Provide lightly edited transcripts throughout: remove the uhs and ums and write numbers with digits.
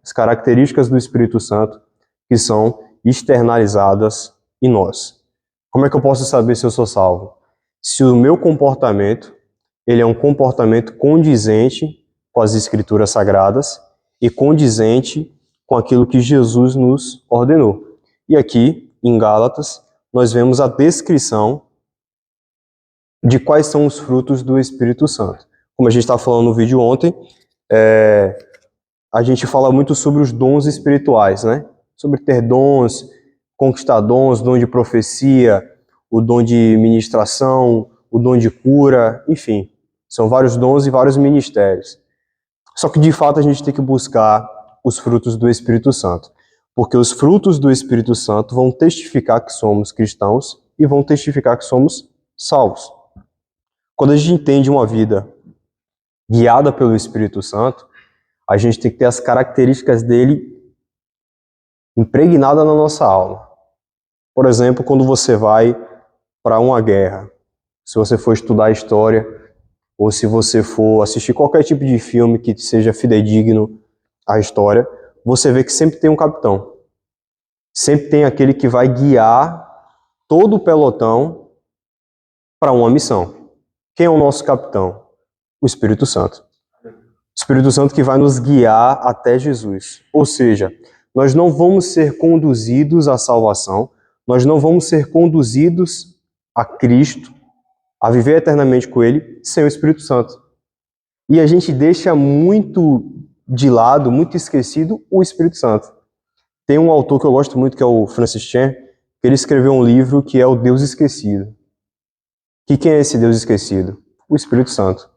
as características do Espírito Santo que são externalizadas em nós. Como é que eu posso saber se eu sou salvo? Se o meu comportamento, ele é um comportamento condizente com as Escrituras Sagradas e condizente com aquilo que Jesus nos ordenou. E aqui, em Gálatas, nós vemos a descrição de quais são os frutos do Espírito Santo. Como a gente estava falando no vídeo ontem, a gente fala muito sobre os dons espirituais, né? Sobre ter dons, conquistar dons, dom de profecia, o dom de ministração, o dom de cura, enfim. São vários dons e vários ministérios. Só que, de fato, a gente tem que buscar os frutos do Espírito Santo. Porque os frutos do Espírito Santo vão testificar que somos cristãos e vão testificar que somos salvos. Quando a gente entende uma vida guiada pelo Espírito Santo, a gente tem que ter as características dele impregnadas na nossa alma. Por exemplo, quando você vai para uma guerra, se você for estudar história, ou se você for assistir qualquer tipo de filme que seja fidedigno à história, você vê que sempre tem um capitão. Sempre tem aquele que vai guiar todo o pelotão para uma missão. Quem é o nosso capitão? O Espírito Santo. O Espírito Santo que vai nos guiar até Jesus. Ou seja, nós não vamos ser conduzidos à salvação, nós não vamos ser conduzidos a Cristo, a viver eternamente com Ele, sem o Espírito Santo. E a gente deixa muito de lado, muito esquecido, o Espírito Santo. Tem um autor que eu gosto muito, que é o Francis Chan, que ele escreveu um livro que é o Deus Esquecido. E quem é esse Deus esquecido? O Espírito Santo.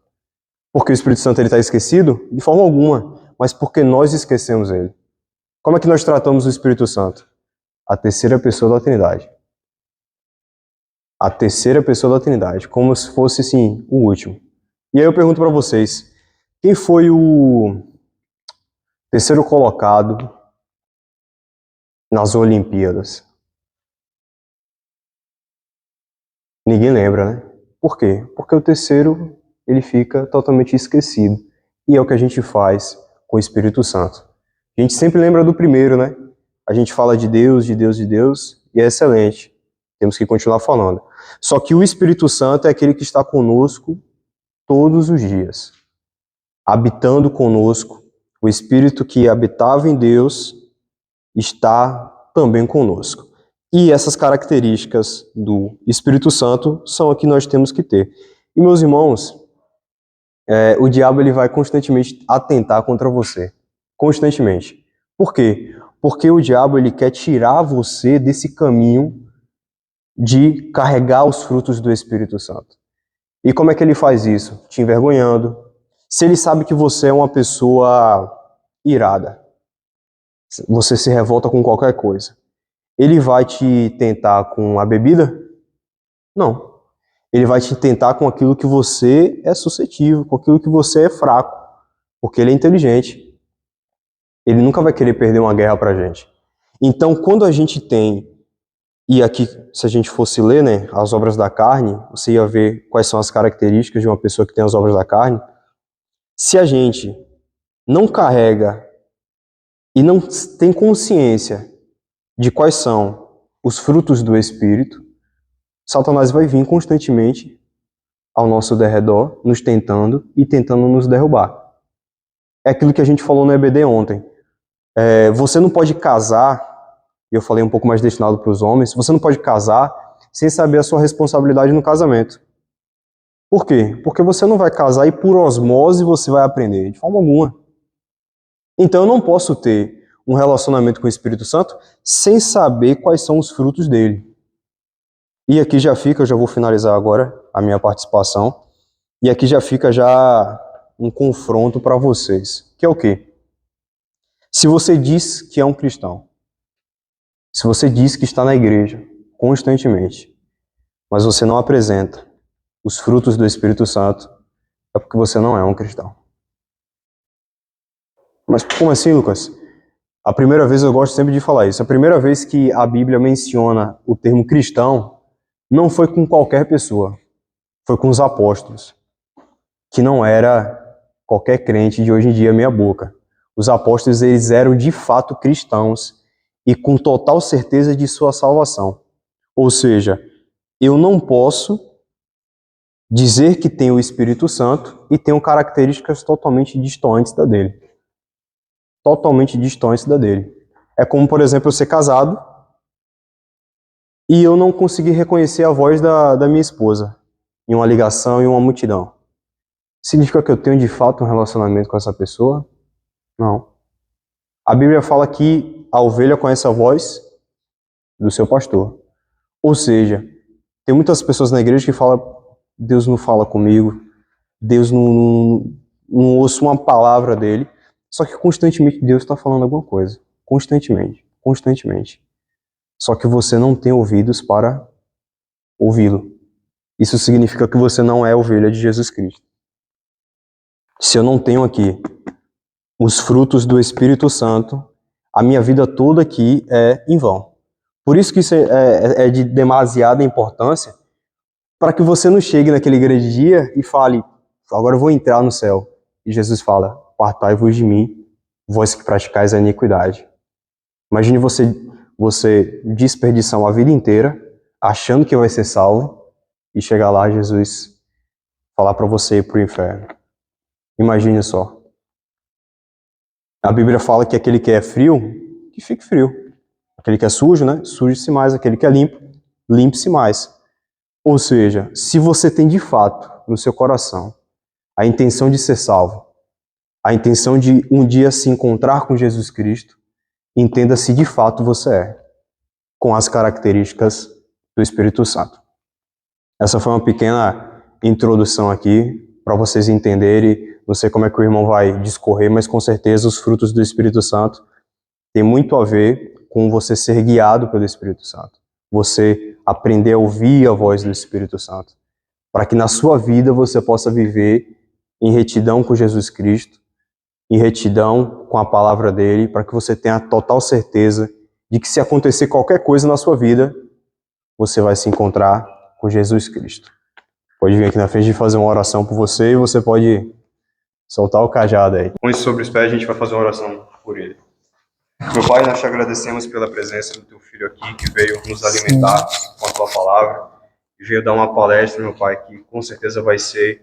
Porque o Espírito Santo está esquecido? De forma alguma, mas porque nós esquecemos ele. Como é que nós tratamos o Espírito Santo? A terceira pessoa da Trindade. A terceira pessoa da Trindade, como se fosse, sim, o último. E aí eu pergunto para vocês, quem foi o terceiro colocado nas Olimpíadas? Ninguém lembra, né? Por quê? Porque o terceiro, ele fica totalmente esquecido. E é o que a gente faz com o Espírito Santo. A gente sempre lembra do primeiro, né? A gente fala de Deus, de Deus, de Deus, e é excelente. Temos que continuar falando. Só que o Espírito Santo é aquele que está conosco todos os dias, habitando conosco. O Espírito que habitava em Deus está também conosco. E essas características do Espírito Santo são a que nós temos que ter. E, meus irmãos, o diabo ele vai constantemente atentar contra você. Constantemente. Por quê? Porque o diabo ele quer tirar você desse caminho de carregar os frutos do Espírito Santo. E como é que ele faz isso? Te envergonhando. Se ele sabe que você é uma pessoa irada, você se revolta com qualquer coisa, ele vai te tentar com a bebida? Não. Ele vai te tentar com aquilo que você é suscetível, com aquilo que você é fraco, porque ele é inteligente. Ele nunca vai querer perder uma guerra pra gente. Então, quando a gente tem, e aqui, se a gente fosse ler, né, as obras da carne, você ia ver quais são as características de uma pessoa que tem as obras da carne. Se a gente não carrega e não tem consciência de quais são os frutos do Espírito, Satanás vai vir constantemente ao nosso derredor, nos tentando e tentando nos derrubar. É aquilo que a gente falou no EBD ontem. Você não pode casar, e eu falei um pouco mais destinado para os homens, você não pode casar sem saber a sua responsabilidade no casamento. Por quê? Porque você não vai casar e por osmose você vai aprender, de forma alguma. Então eu não posso ter um relacionamento com o Espírito Santo sem saber quais são os frutos dele. E aqui já fica, eu já vou finalizar agora a minha participação, e aqui já fica já um confronto para vocês, que é o quê? Se você diz que é um cristão, se você diz que está na igreja constantemente, mas você não apresenta os frutos do Espírito Santo, é porque você não é um cristão. Mas como assim, Lucas? A primeira vez, eu gosto sempre de falar isso, a primeira vez que a Bíblia menciona o termo cristão, não foi com qualquer pessoa, foi com os apóstolos, que não era qualquer crente de hoje em dia meia boca. Os apóstolos, eles eram de fato cristãos e com total certeza de sua salvação. Ou seja, eu não posso dizer que tenho o Espírito Santo e tenho características totalmente distantes da dele. Totalmente distantes da dele. É como, por exemplo, eu ser casado e eu não conseguir reconhecer a voz da minha esposa em uma ligação, em uma multidão. Significa que eu tenho de fato um relacionamento com essa pessoa? Não. A Bíblia fala que a ovelha conhece a voz do seu pastor. Ou seja, tem muitas pessoas na igreja que falam: Deus não fala comigo, Deus não ouço uma palavra dele. Só que constantemente Deus está falando alguma coisa. Constantemente. Só que você não tem ouvidos para ouvi-lo. Isso significa que você não é ovelha de Jesus Cristo. Se eu não tenho aqui os frutos do Espírito Santo, a minha vida toda aqui é em vão. Por isso que isso é de demasiada importância, para que você não chegue naquele grande dia e fale: agora eu vou entrar no céu. E Jesus fala: apartai-vos de mim, vós que praticais a iniquidade. Imagine você desperdiçar uma vida inteira achando que vai ser salvo e chegar lá Jesus falar para você ir para o inferno. Imagine só. A Bíblia fala que aquele que é frio, que fique frio. Aquele que é sujo, né? Suje-se mais. Aquele que é limpo, limpe-se mais. Ou seja, se você tem de fato no seu coração a intenção de ser salvo, a intenção de um dia se encontrar com Jesus Cristo, entenda se de fato você é, com as características do Espírito Santo. Essa foi uma pequena introdução aqui para vocês entenderem. Não sei como é que o irmão vai discorrer, mas com certeza os frutos do Espírito Santo têm muito a ver com você ser guiado pelo Espírito Santo. Você aprender a ouvir a voz do Espírito Santo, para que na sua vida você possa viver em retidão com Jesus Cristo, em retidão com a palavra dele, para que você tenha total certeza de que se acontecer qualquer coisa na sua vida, você vai se encontrar com Jesus Cristo. Pode vir aqui na frente e fazer uma oração por você, e você pode soltar o cajado aí. Com isso sobre os pés, a gente vai fazer uma oração por ele. Meu Pai, nós te agradecemos pela presença do teu filho aqui, que veio nos alimentar com a tua palavra, e veio dar uma palestra, meu Pai, que com certeza vai ser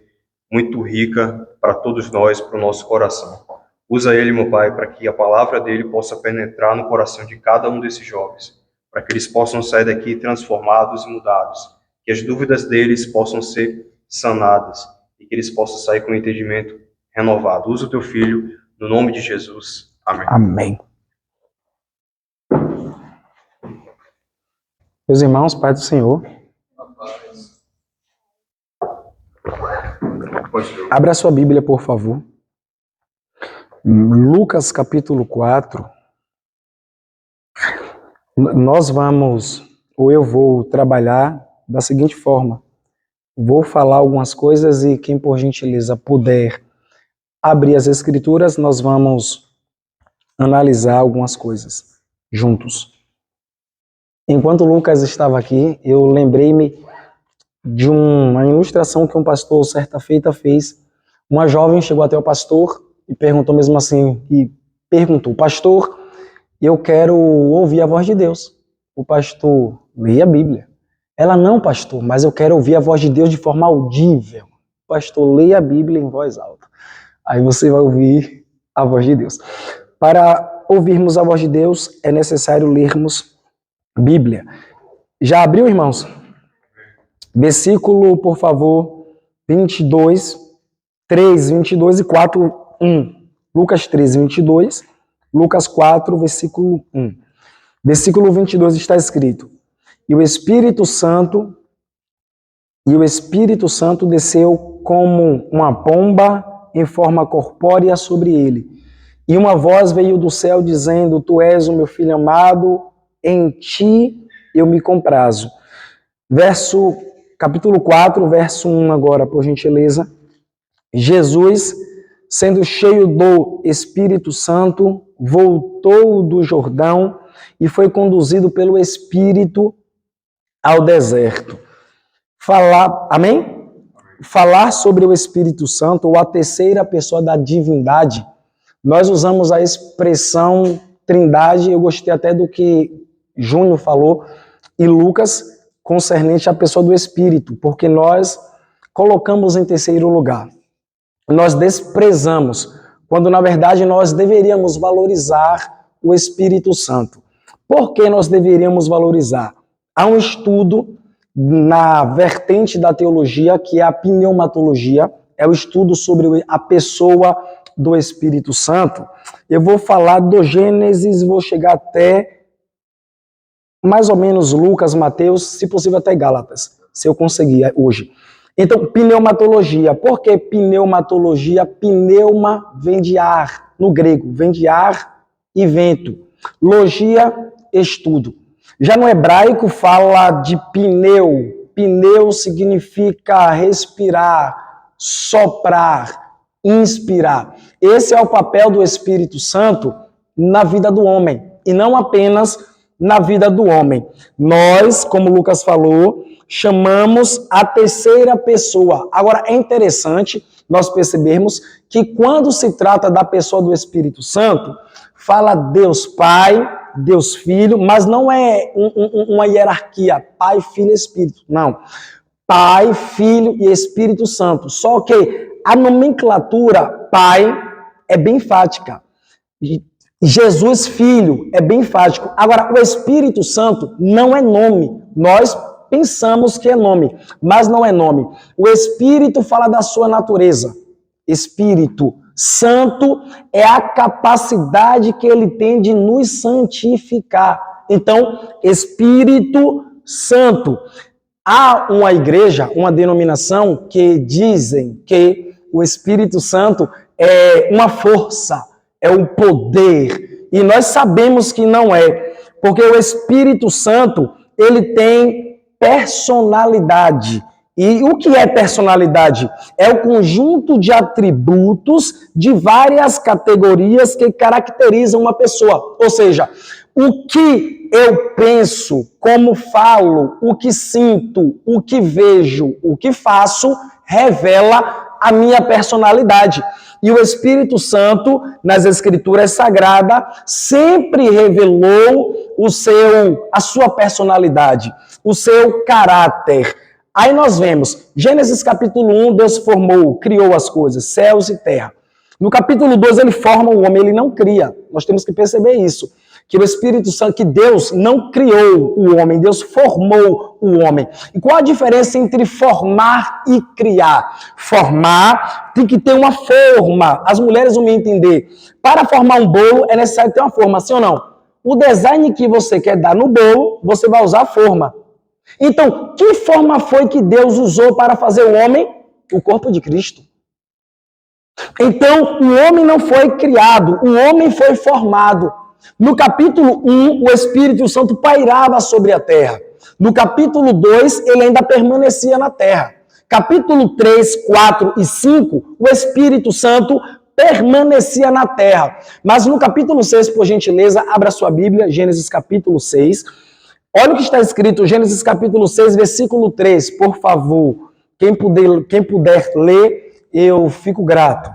muito rica para todos nós, para o nosso coração. Usa ele, meu Pai, para que a palavra dele possa penetrar no coração de cada um desses jovens, para que eles possam sair daqui transformados e mudados, que as dúvidas deles possam ser sanadas e que eles possam sair com o entendimento renovado. Usa o teu filho, no nome de Jesus. Amém. Amém. Meus irmãos, Pai do Senhor, abra a sua Bíblia, por favor. Lucas capítulo 4. Eu vou trabalhar da seguinte forma. Vou falar algumas coisas e quem por gentileza puder abrir as escrituras, nós vamos analisar algumas coisas juntos. Enquanto o Lucas estava aqui, eu lembrei-me de uma ilustração que um pastor certa feita fez. Uma jovem chegou até o pastor e perguntou mesmo assim, pastor, eu quero ouvir a voz de Deus. O pastor, leia a Bíblia. Ela, não, pastor, mas eu quero ouvir a voz de Deus de forma audível. Pastor, leia a Bíblia em voz alta. Aí você vai ouvir a voz de Deus. Para ouvirmos a voz de Deus, é necessário lermos Bíblia. Já abriu, irmãos? Versículo, por favor, 22, 3, 22 e 4, 1. Lucas 13, 22, Lucas 4, versículo 1. Versículo 22 está escrito: E o Espírito Santo desceu como uma pomba em forma corpórea sobre ele. E uma voz veio do céu dizendo: Tu és o meu filho amado, em ti eu me comprazo. Capítulo 4, verso 1 agora, por gentileza. Jesus, sendo cheio do Espírito Santo, voltou do Jordão e foi conduzido pelo Espírito ao deserto. Amém? Falar sobre o Espírito Santo, ou a terceira pessoa da divindade, Nós usamos a expressão Trindade, eu gostei até do que Júnior falou, e Lucas, concernente à pessoa do Espírito, porque nós colocamos em terceiro lugar. Nós desprezamos, quando na verdade nós deveríamos valorizar o Espírito Santo. Por que nós deveríamos valorizar? Há um estudo na vertente da teologia, que é a pneumatologia, é o estudo sobre a pessoa do Espírito Santo. Eu vou falar do Gênesis, vou chegar até mais ou menos Lucas, Mateus, se possível até Gálatas, se eu conseguir hoje. Então, pneumatologia. Por que pneumatologia? Pneuma vem de ar, no grego, vem de ar e vento. Logia, estudo. Já no hebraico fala de pneu. Pneu significa respirar, soprar, inspirar. Esse é o papel do Espírito Santo na vida do homem, e não apenas na vida do homem. Nós, como Lucas falou, chamamos a terceira pessoa. Agora, é interessante nós percebermos que quando se trata da pessoa do Espírito Santo, fala Deus Pai, Deus Filho, mas não é uma hierarquia, Pai, Filho e Espírito. Não. Pai, Filho e Espírito Santo. Só que a nomenclatura Pai é bem enfática. Jesus Filho é bem enfático. Agora, o Espírito Santo não é nome. Nós pensamos que é nome, mas não é nome. O Espírito fala da sua natureza. Espírito Santo é a capacidade que ele tem de nos santificar. Então, Espírito Santo. Há uma igreja, uma denominação que dizem que o Espírito Santo é uma força, é um poder. E nós sabemos que não é, porque o Espírito Santo, ele tem personalidade. E o que é personalidade? É o conjunto de atributos de várias categorias que caracterizam uma pessoa. Ou seja, o que eu penso, como falo, o que sinto, o que vejo, o que faço, revela a minha personalidade. E o Espírito Santo, nas Escrituras Sagradas, sempre revelou a sua personalidade, o seu caráter. Aí nós vemos, Gênesis capítulo 1, Deus formou, criou as coisas, céus e terra. No capítulo 2, ele forma o homem, ele não cria. Nós temos que perceber isso. Que o Espírito Santo, que Deus não criou o homem, Deus formou o homem. E qual a diferença entre formar e criar? Formar tem que ter uma forma. As mulheres vão me entender. Para formar um bolo é necessário ter uma forma, sim ou não? O design que você quer dar no bolo, você vai usar a forma. Então, que forma foi que Deus usou para fazer o homem? O corpo de Cristo. Então, o homem não foi criado, o homem foi formado. No capítulo 1, o Espírito Santo pairava sobre a terra. No capítulo 2, ele ainda permanecia na terra. Capítulo 3, 4 e 5, o Espírito Santo permanecia na terra. Mas no capítulo 6, por gentileza, abra sua Bíblia, Gênesis capítulo 6. Olha o que está escrito, Gênesis capítulo 6, versículo 3, por favor. Quem puder ler, eu fico grato.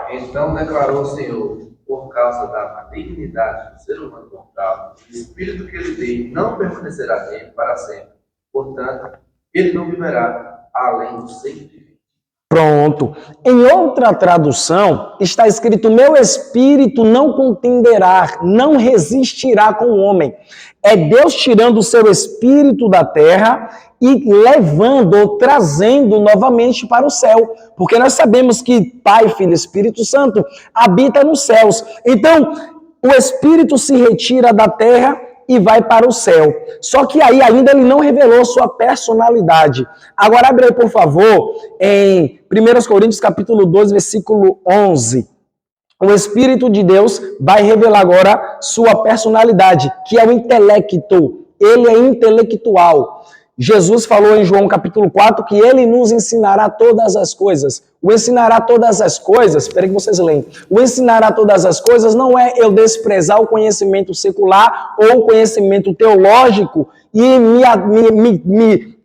Então declarou o Senhor, por causa da malignidade do ser humano mortal, o espírito que ele tem não permanecerá nele para sempre. Portanto, ele não viverá além do 120. Pronto. Em outra tradução, está escrito, meu espírito não contenderá, não resistirá com o homem. É Deus tirando o seu espírito da terra e levando ou trazendo novamente para o céu. Porque nós sabemos que Pai, Filho e Espírito Santo habita nos céus. Então, o espírito se retira da terra e vai para o céu. Só que aí ainda ele não revelou sua personalidade. Agora abre aí, por favor, em 1 Coríntios capítulo 12, versículo 11. O Espírito de Deus vai revelar agora sua personalidade, que é o intelecto. Ele é intelectual. Jesus falou em João capítulo 4 que ele nos ensinará todas as coisas. O ensinará todas as coisas, espera que vocês leem. O ensinará todas as coisas não é eu desprezar o conhecimento secular ou o conhecimento teológico e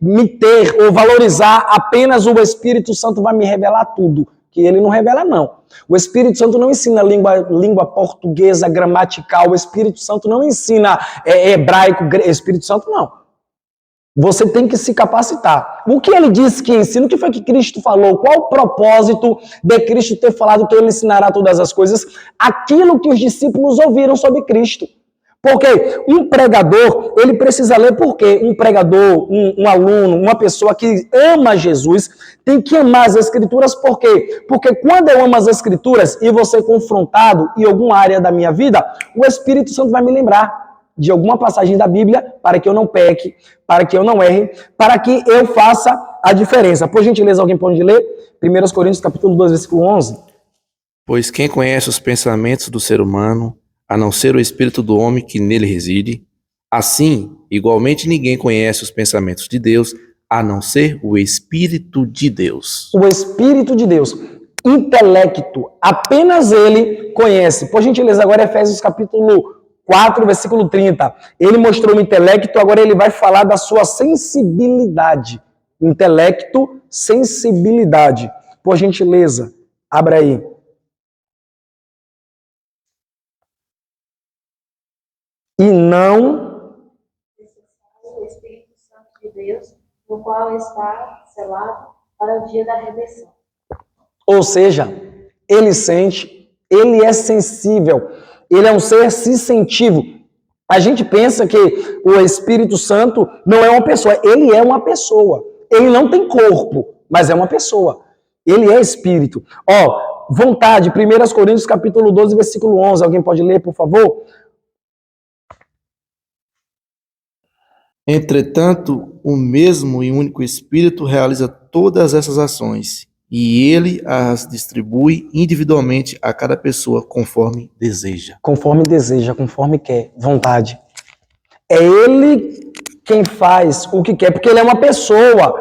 me ter ou valorizar apenas o Espírito Santo vai me revelar tudo, que ele não revela não. O Espírito Santo não ensina língua portuguesa, gramatical, o Espírito Santo não ensina hebraico, Espírito Santo não. Você tem que se capacitar. O que ele disse que ensina? O que foi que Cristo falou? Qual o propósito de Cristo ter falado que ele ensinará todas as coisas? Aquilo que os discípulos ouviram sobre Cristo. Porque um pregador, ele precisa ler por quê? Um pregador, um aluno, uma pessoa que ama Jesus, tem que amar as Escrituras por quê? Porque quando eu amo as Escrituras e vou ser confrontado em alguma área da minha vida, o Espírito Santo vai me lembrar de alguma passagem da Bíblia para que eu não peque, para que eu não erre, para que eu faça a diferença. Por gentileza, alguém pode ler? 1 Coríntios capítulo 2, versículo 11. Pois quem conhece os pensamentos do ser humano, a não ser o espírito do homem que nele reside, assim, igualmente ninguém conhece os pensamentos de Deus, a não ser o Espírito de Deus. O Espírito de Deus, intelecto, apenas ele conhece. Por gentileza, agora Efésios capítulo 4, versículo 30. Ele mostrou o intelecto, agora ele vai falar da sua sensibilidade. Intelecto, sensibilidade. Por gentileza, abra aí. E não o Espírito Santo de Deus, no qual está selado para o dia da redenção. Ou seja, ele sente, ele é sensível, ele é um ser sensitivo. A gente pensa que o Espírito Santo não é uma pessoa, ele é uma pessoa. Ele não tem corpo, mas é uma pessoa. Ele é espírito. Vontade, 1 Coríntios capítulo 12, versículo 11. Alguém pode ler, por favor? Entretanto, o mesmo e único Espírito realiza todas essas ações, e ele as distribui individualmente a cada pessoa conforme deseja. Conforme deseja, conforme quer, vontade. É ele quem faz o que quer, porque ele é uma pessoa.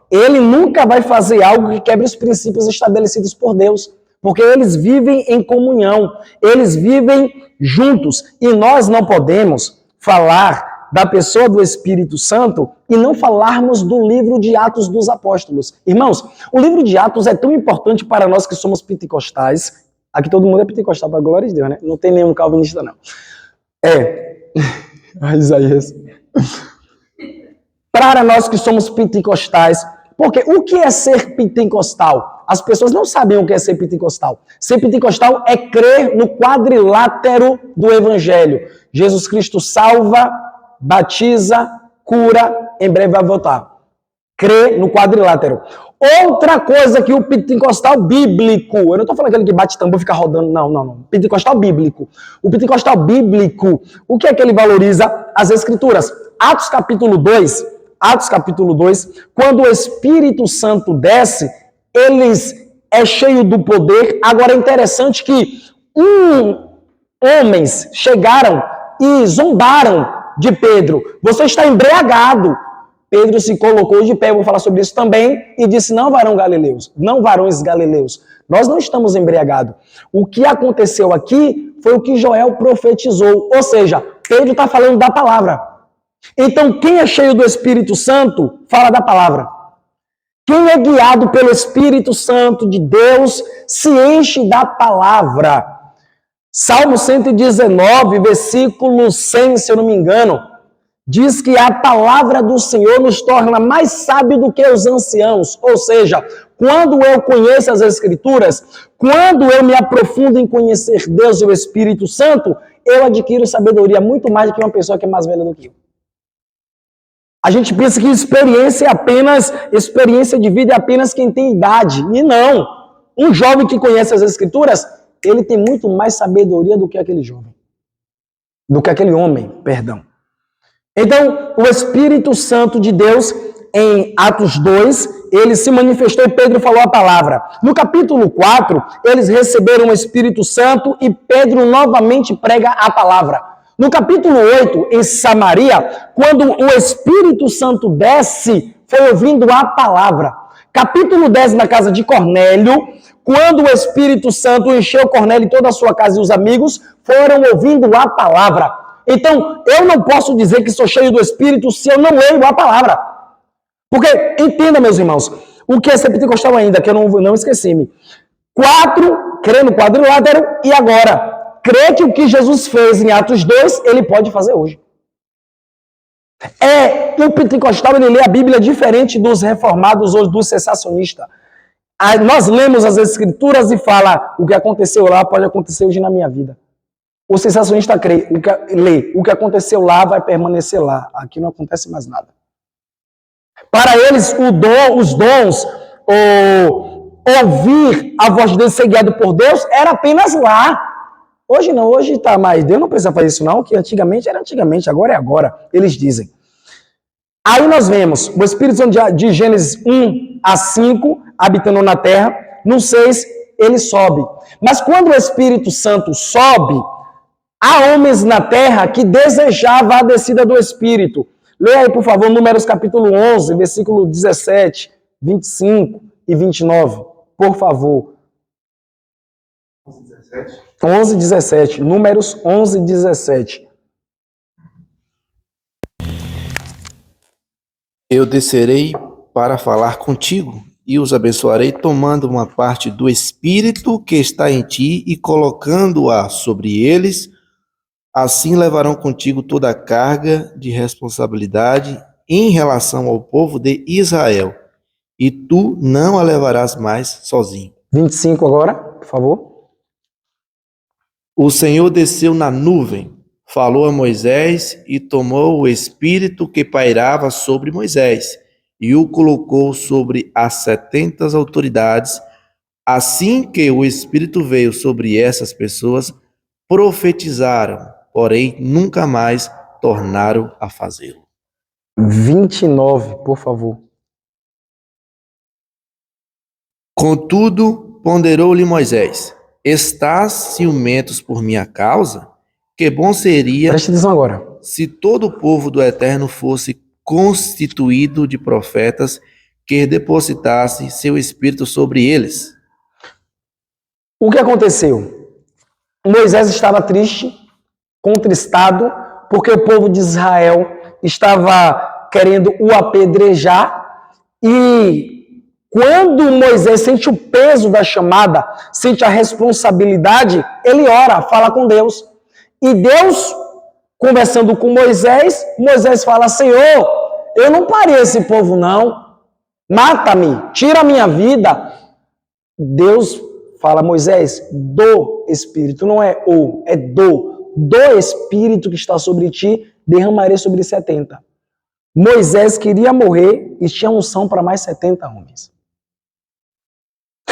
Ele nunca vai fazer algo que quebre os princípios estabelecidos por Deus, porque eles vivem em comunhão, eles vivem juntos, e nós não podemos falar da pessoa do Espírito Santo e não falarmos do livro de Atos dos Apóstolos. Irmãos, o livro de Atos é tão importante para nós que somos pentecostais. Aqui todo mundo é pentecostal, para a glória de Deus, né? Não tem nenhum calvinista, não. Isaías. Para nós que somos pentecostais, porque o que é ser pentecostal? As pessoas não sabem o que é ser pentecostal. Ser pentecostal é crer no quadrilátero do Evangelho. Jesus Cristo salva, batiza, cura, em breve vai voltar. Crê no quadrilátero. Outra coisa que o pentecostal bíblico, eu não estou falando aquele que bate tambor e fica rodando, não. Pentecostal bíblico. O pentecostal bíblico, o que é que ele valoriza? As Escrituras. Atos capítulo 2, quando o Espírito Santo desce, eles é cheio do poder. Agora é interessante que homens chegaram e zombaram de Pedro. Você está embriagado. Pedro se colocou de pé, eu vou falar sobre isso também, e disse, não varões galileus, nós não estamos embriagados. O que aconteceu aqui foi o que Joel profetizou, ou seja, Pedro está falando da palavra. Então, quem é cheio do Espírito Santo, fala da palavra. Quem é guiado pelo Espírito Santo de Deus, se enche da palavra. Salmo 119, versículo 100, se eu não me engano, diz que a palavra do Senhor nos torna mais sábios do que os anciãos. Ou seja, quando eu conheço as Escrituras, quando eu me aprofundo em conhecer Deus e o Espírito Santo, eu adquiro sabedoria muito mais do que uma pessoa que é mais velha do que eu. A gente pensa que experiência de vida é apenas quem tem idade. E não. Um jovem que conhece as Escrituras, ele tem muito mais sabedoria do que aquele jovem. Do que aquele homem, perdão. Então, o Espírito Santo de Deus, em Atos 2, ele se manifestou e Pedro falou a palavra. No capítulo 4, eles receberam o Espírito Santo e Pedro novamente prega a palavra. No capítulo 8, em Samaria, quando o Espírito Santo desce, foi ouvindo a palavra. Capítulo 10, na casa de Cornélio, quando o Espírito Santo encheu Cornélio e toda a sua casa e os amigos, foram ouvindo a palavra. Então, eu não posso dizer que sou cheio do Espírito se eu não leio a palavra. Porque, entenda, meus irmãos, o que é ser pentecostal ainda, que eu não esqueci-me. 4, crê no quadrilátero, e agora, crê que o que Jesus fez em Atos 2, ele pode fazer hoje. O pentecostal, ele lê a Bíblia diferente dos reformados ou dos sensacionistas. Nós lemos as escrituras e fala, o que aconteceu lá pode acontecer hoje na minha vida. O sensacionista lê, o que aconteceu lá vai permanecer lá. Aqui não acontece mais nada. Para eles, os dons, ouvir a voz de Deus, ser guiado por Deus, era apenas lá. Hoje não, hoje está mais. Deus não precisa fazer isso não, que antigamente era antigamente, agora é agora, eles dizem. Aí nós vemos o Espírito Santo de Gênesis 1 a 5, habitando na terra, no 6, ele sobe. Mas quando o Espírito Santo sobe, há homens na terra que desejavam a descida do Espírito. Leia aí, por favor, Números capítulo 11, versículo 17, 25 e 29. Por favor. 11, 17. Números 11, 17. Eu descerei para falar contigo e os abençoarei, tomando uma parte do Espírito que está em ti e colocando-a sobre eles. Assim levarão contigo toda a carga de responsabilidade em relação ao povo de Israel, e tu não a levarás mais sozinho. 25 agora, por favor. O Senhor desceu na nuvem, falou a Moisés e tomou o Espírito que pairava sobre Moisés e o colocou sobre as 70 autoridades. Assim que o Espírito veio sobre essas pessoas, profetizaram, porém nunca mais tornaram a fazê-lo. 29, por favor. Contudo, ponderou-lhe Moisés: estás ciumentos por minha causa? Que bom seria Preste atenção agora. se todo o povo do Eterno fosse constituído de profetas, que depositasse seu espírito sobre eles. O que aconteceu? Moisés estava triste, contristado, porque o povo de Israel estava querendo o apedrejar, e quando Moisés sente o peso da chamada, sente a responsabilidade, ele ora, fala com Deus. E Deus, conversando com Moisés, Moisés fala: Senhor, eu não parei esse povo não, mata-me, tira a minha vida. Deus fala: Moisés, do Espírito, não é o, é do Espírito que está sobre ti, derramarei sobre 70. Moisés queria morrer e tinha unção para mais 70 homens.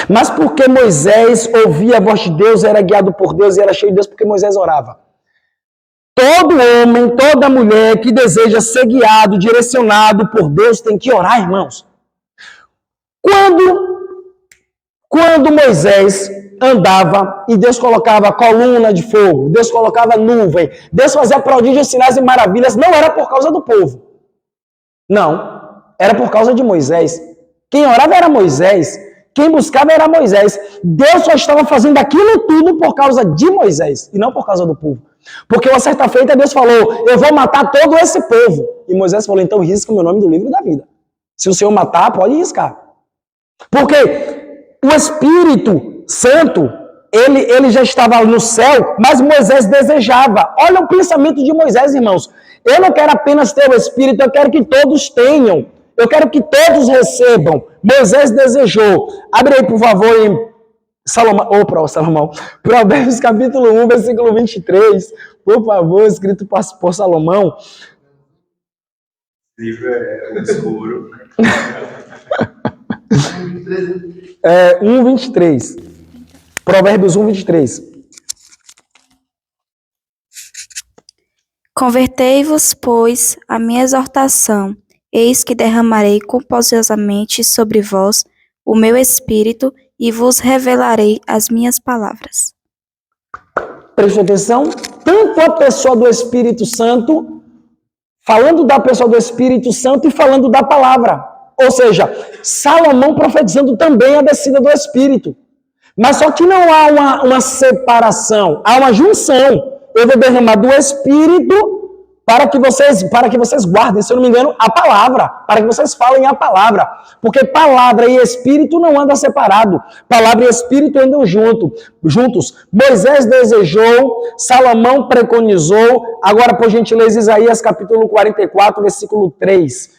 Mas porque Moisés ouvia a voz de Deus, era guiado por Deus e era cheio de Deus, porque Moisés orava. Todo homem, toda mulher que deseja ser guiado, direcionado por Deus, tem que orar, irmãos. Quando Moisés andava e Deus colocava coluna de fogo, Deus colocava nuvem, Deus fazia prodígios, sinais e maravilhas, não era por causa do povo. Não, era por causa de Moisés. Quem orava era Moisés, quem buscava era Moisés. Deus só estava fazendo aquilo tudo por causa de Moisés e não por causa do povo. Porque uma certa feita Deus falou: eu vou matar todo esse povo. E Moisés falou: então risca o meu nome do livro da vida. Se o Senhor matar, pode riscar. Porque o Espírito Santo, ele já estava no céu, mas Moisés desejava. Olha o pensamento de Moisés, irmãos. Eu não quero apenas ter o Espírito, eu quero que todos tenham. Eu quero que todos recebam. Moisés desejou. Abre aí, por favor, em Salomão. Provérbios capítulo 1, versículo 23. Por favor, escrito por Salomão. O livro é escuro. 1:23. Provérbios 1:23. Convertei-vos, pois, à minha exortação. Eis que derramarei copiosamente sobre vós o meu espírito e vos revelarei as minhas palavras. Preste atenção, tanto a pessoa do Espírito Santo, falando da pessoa do Espírito Santo e falando da palavra. Ou seja, Salomão profetizando também a descida do Espírito. Mas só que não há uma separação, há uma junção. Eu vou derramar do Espírito para que vocês guardem, se eu não me engano, a palavra, para que vocês falem a palavra, porque palavra e espírito não andam separados, palavra e espírito andam juntos. Moisés desejou, Salomão preconizou, agora por gentileza Isaías capítulo 44, versículo 3.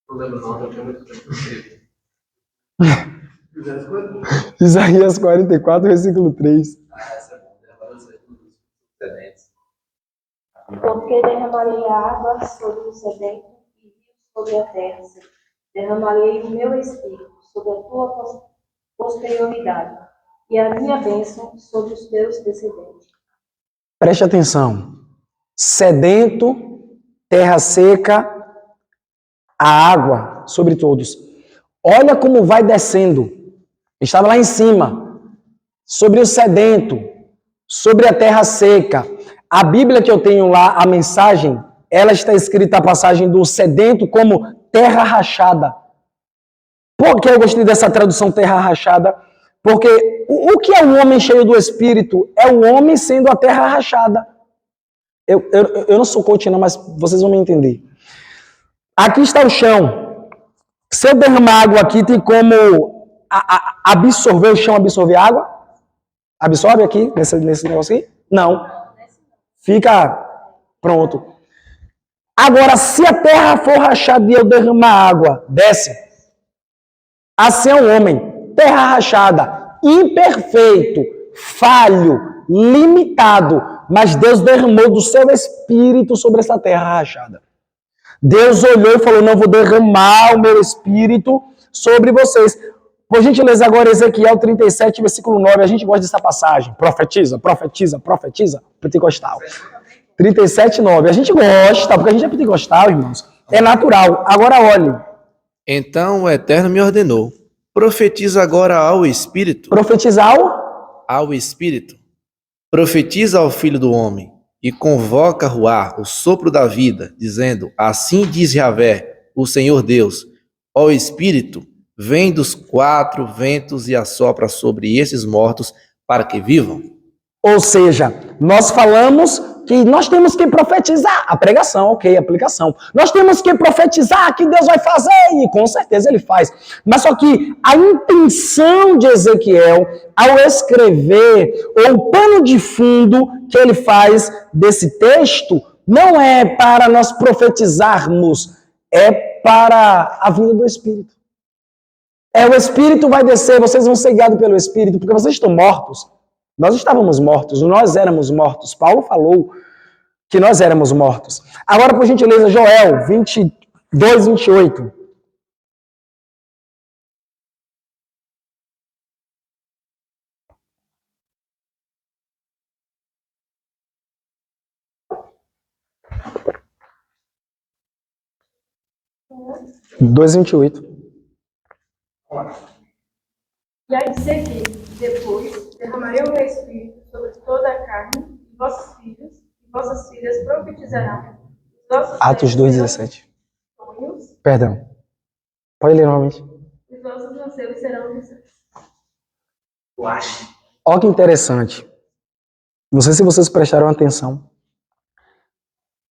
Não lembro não, eu tinha muito tempo. Isaías 44, versículo 3. Essa é bom, agora eu sei tudo isso. Sedentes. Porque derramarei água sobre o sedento e rios sobre a terra. Derramarei o meu espírito sobre a tua posterioridade e a minha bênção sobre os teus descendentes. Preste atenção. Sedento, terra seca, a água sobre todos. Olha como vai descendo. Estava lá em cima. Sobre o sedento, sobre a terra seca. A Bíblia que eu tenho lá, a mensagem, ela está escrita a passagem do sedento como terra rachada. Por que eu gostei dessa tradução terra rachada? Porque o que é um homem cheio do Espírito? É um homem sendo a terra rachada. Eu não sou coach não, mas vocês vão me entender. Aqui está o chão. Se eu derramar água aqui, tem como absorver o chão, absorver água? Absorve aqui, nesse negócio aqui? Não. Fica pronto. Agora, se a terra for rachada e eu derramar água, desce. Assim é um homem. Terra rachada, imperfeito, falho, limitado. Mas Deus derramou do seu espírito sobre essa terra rachada. Deus olhou e falou, não, vou derramar o meu espírito sobre vocês. Por gentileza, agora Ezequiel 37, versículo 9. A gente gosta dessa passagem. Profetiza, profetiza, profetiza. Pentecostal. 37, 9. A gente gosta, porque a gente é pentecostal, irmãos. É natural. Agora olhe. Então o Eterno me ordenou, profetiza agora ao Espírito. Profetizar Ao Espírito. Profetiza ao Filho do Homem e convoca Ruá, o sopro da vida, dizendo, assim diz Yahvé, o Senhor Deus, ó Espírito, vem dos 4 ventos e assopra sobre esses mortos para que vivam. Ou seja, nós falamos que nós temos que profetizar. A pregação, ok, a aplicação. Nós temos que profetizar que Deus vai fazer, e com certeza Ele faz. Mas só que a intenção de Ezequiel, ao escrever, ou o pano de fundo que ele faz desse texto, não é para nós profetizarmos, é para a vinda do Espírito. O Espírito vai descer, vocês vão ser guiados pelo Espírito, porque vocês estão mortos. Nós estávamos mortos, nós éramos mortos. Paulo falou que nós éramos mortos. Agora, por gentileza, Joel 22, 28. Dois 28. E aí de seguir, depois, derramarei o meu espírito sobre toda a carne, e vossos filhos e vossas filhas profetizarão. Atos 2,17. Sonhos, Perdão. Pode ler novamente. os vossos anseios serão visões. Olha que interessante. Não sei se vocês prestaram atenção.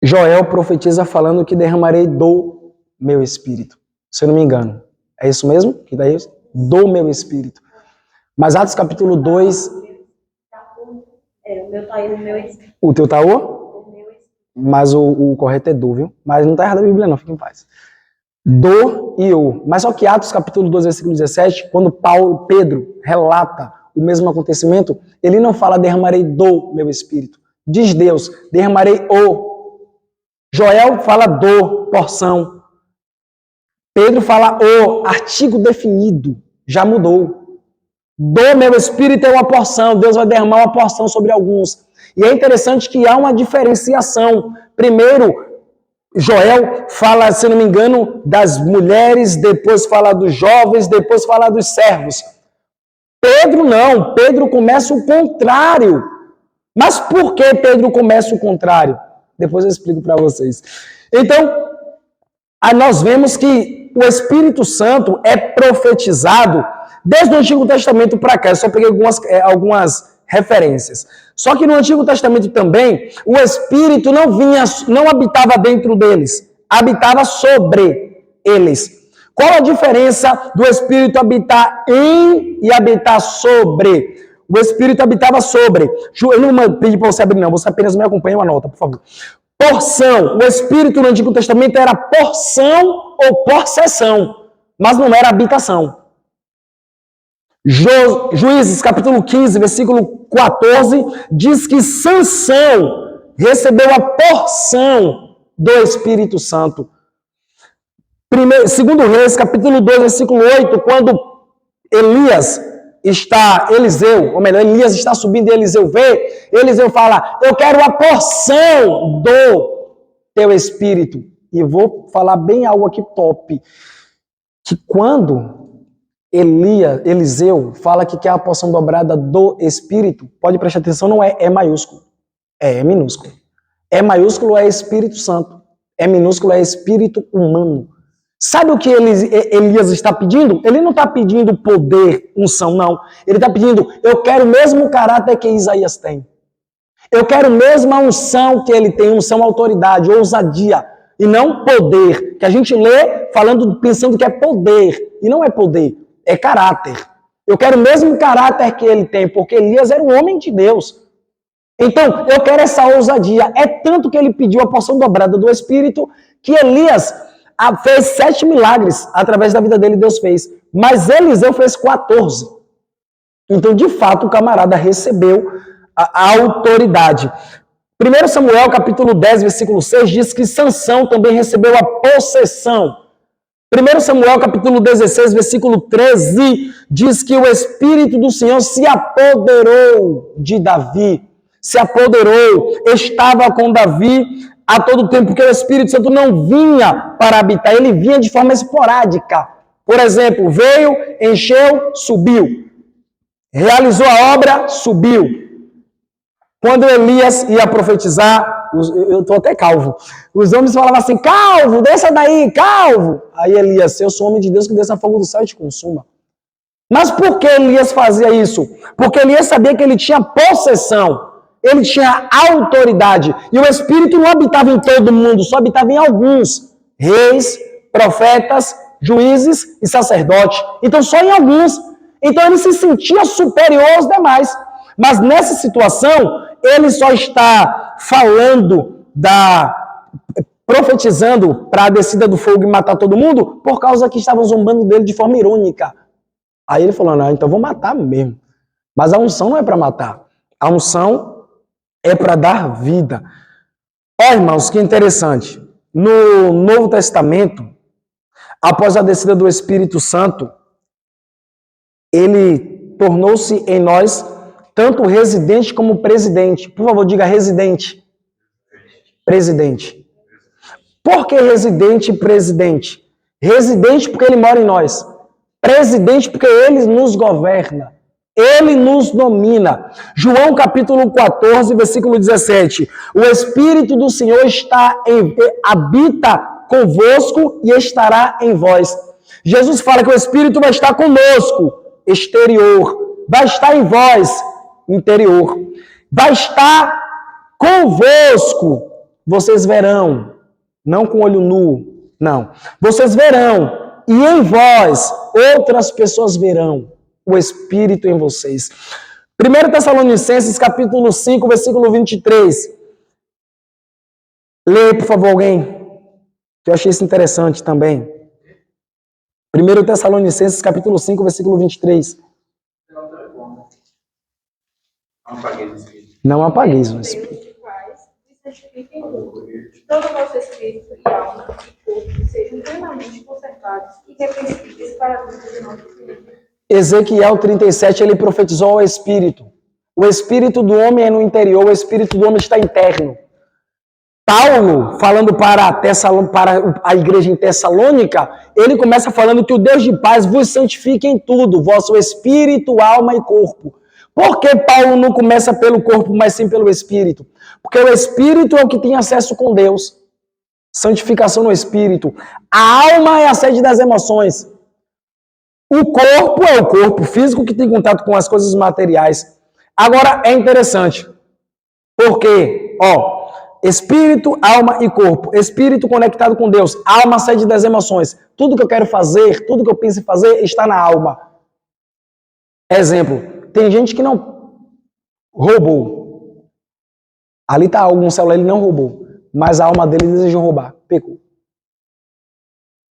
Joel profetiza falando que derramarei do meu espírito. Se eu não me engano. É isso mesmo? Que daí do meu espírito. Mas Atos capítulo 2... O meu tá aí no meu espírito. O teu tá o? Mas o correto é do, viu? Mas não tá errado a Bíblia não, fica em paz. Do e o. Mas só que Atos capítulo 2, versículo 17, quando Pedro relata o mesmo acontecimento, ele não fala derramarei do meu espírito. Diz Deus, derramarei o. Joel fala do, porção. Pedro fala o, artigo definido. Já mudou. Do meu espírito é uma porção. Deus vai derramar uma porção sobre alguns. E é interessante que há uma diferenciação. Primeiro, Joel fala, se não me engano, das mulheres, depois fala dos jovens, depois fala dos servos. Pedro não. Pedro começa o contrário. Mas por que Pedro começa o contrário? Depois eu explico para vocês. Então, nós vemos que o Espírito Santo é profetizado desde o Antigo Testamento para cá. Eu só peguei algumas referências. Só que no Antigo Testamento também, o Espírito não habitava dentro deles, habitava sobre eles. Qual a diferença do Espírito habitar em e habitar sobre? O Espírito habitava sobre. Eu não pedi para você abrir, não. Você apenas me acompanha uma nota, por favor. Porção. O Espírito no Antigo Testamento era porção ou possessão, mas não era habitação. Juízes, capítulo 15, versículo 14, diz que Sansão recebeu a porção do Espírito Santo. Segundo Reis, capítulo 2, versículo 8, quando Elias está subindo e Eliseu vê, Eliseu fala, eu quero a porção do teu Espírito. E vou falar bem algo aqui top, que quando Eliseu fala que quer a porção dobrada do Espírito, pode prestar atenção, não é maiúsculo, é minúsculo. É maiúsculo é Espírito Santo, é minúsculo é Espírito humano. Sabe o que Elias está pedindo? Ele não está pedindo poder, unção, não. Ele está pedindo, eu quero o mesmo caráter que Isaías tem. Eu quero a mesma unção que ele tem, unção, autoridade, ousadia, e não poder. Que a gente lê pensando que é poder, e não é poder, é caráter. Eu quero o mesmo caráter que ele tem, porque Elias era um homem de Deus. Então, eu quero essa ousadia. É tanto que ele pediu a porção dobrada do Espírito, que Elias fez 7 milagres através da vida dele, Deus fez. Mas Eliseu fez 14. Então, de fato, o camarada recebeu a autoridade. 1 Samuel, capítulo 10, versículo 6, diz que Sansão também recebeu a possessão. 1 Samuel, capítulo 16, versículo 13, diz que o Espírito do Senhor se apoderou de Davi. Se apoderou, estava com Davi a todo tempo, porque o Espírito Santo não vinha para habitar, ele vinha de forma esporádica. Por exemplo, veio, encheu, subiu. Realizou a obra, subiu. Quando Elias ia profetizar, eu estou até calvo, os homens falavam assim, calvo, desça daí, calvo. Aí Elias, eu sou homem de Deus que desça fogo do céu e te consuma. Mas por que Elias fazia isso? Porque Elias sabia que ele tinha possessão. Ele tinha autoridade. E o Espírito não habitava em todo mundo, só habitava em alguns. Reis, profetas, juízes e sacerdotes. Então, só em alguns. Então, ele se sentia superior aos demais. Mas nessa situação, ele só está profetizando para a descida do fogo e matar todo mundo, por causa que estavam zombando dele de forma irônica. Aí ele falou, não, então vou matar mesmo. Mas a unção não é para matar. A unção é para dar vida. Ó, irmãos, que interessante. No Novo Testamento, após a descida do Espírito Santo, ele tornou-se em nós tanto residente como presidente. Por favor, diga residente. Presidente. Por que residente e presidente? Residente porque ele mora em nós. Presidente porque ele nos governa. Ele nos domina. João capítulo 14, versículo 17. O Espírito do Senhor habita convosco e estará em vós. Jesus fala que o Espírito vai estar conosco, exterior. Vai estar em vós, interior. Vai estar convosco. Vocês verão. Não com olho nu, não. Vocês verão. E em vós, outras pessoas verão o Espírito em vocês. 1 Tessalonicenses, capítulo 5, versículo 23. Leia, por favor, alguém. Que eu achei isso interessante também. 1 Tessalonicenses, capítulo 5, versículo 23. Não apagueis o Espírito. Todo o vosso espírito e alma e corpo sejam plenamente conservados e repreensíveis para a vida de nosso Senhor. Ezequiel 37, ele profetizou ao Espírito. O Espírito do homem é no interior, o Espírito do homem está interno. Paulo, falando para a igreja em Tessalônica, ele começa falando que o Deus de paz vos santifique em tudo, vosso espírito, alma e corpo. Por que Paulo não começa pelo corpo, mas sim pelo espírito? Porque o espírito é o que tem acesso com Deus. Santificação no espírito. A alma é a sede das emoções. O corpo é o corpo físico que tem contato com as coisas materiais. Agora é interessante, porque, espírito, alma e corpo. Espírito conectado com Deus, alma sede das emoções. Tudo que eu quero fazer, tudo que eu penso em fazer está na alma. Exemplo, tem gente que não roubou. Ali está algum celular, ele não roubou, mas a alma dele desejou roubar, pecou.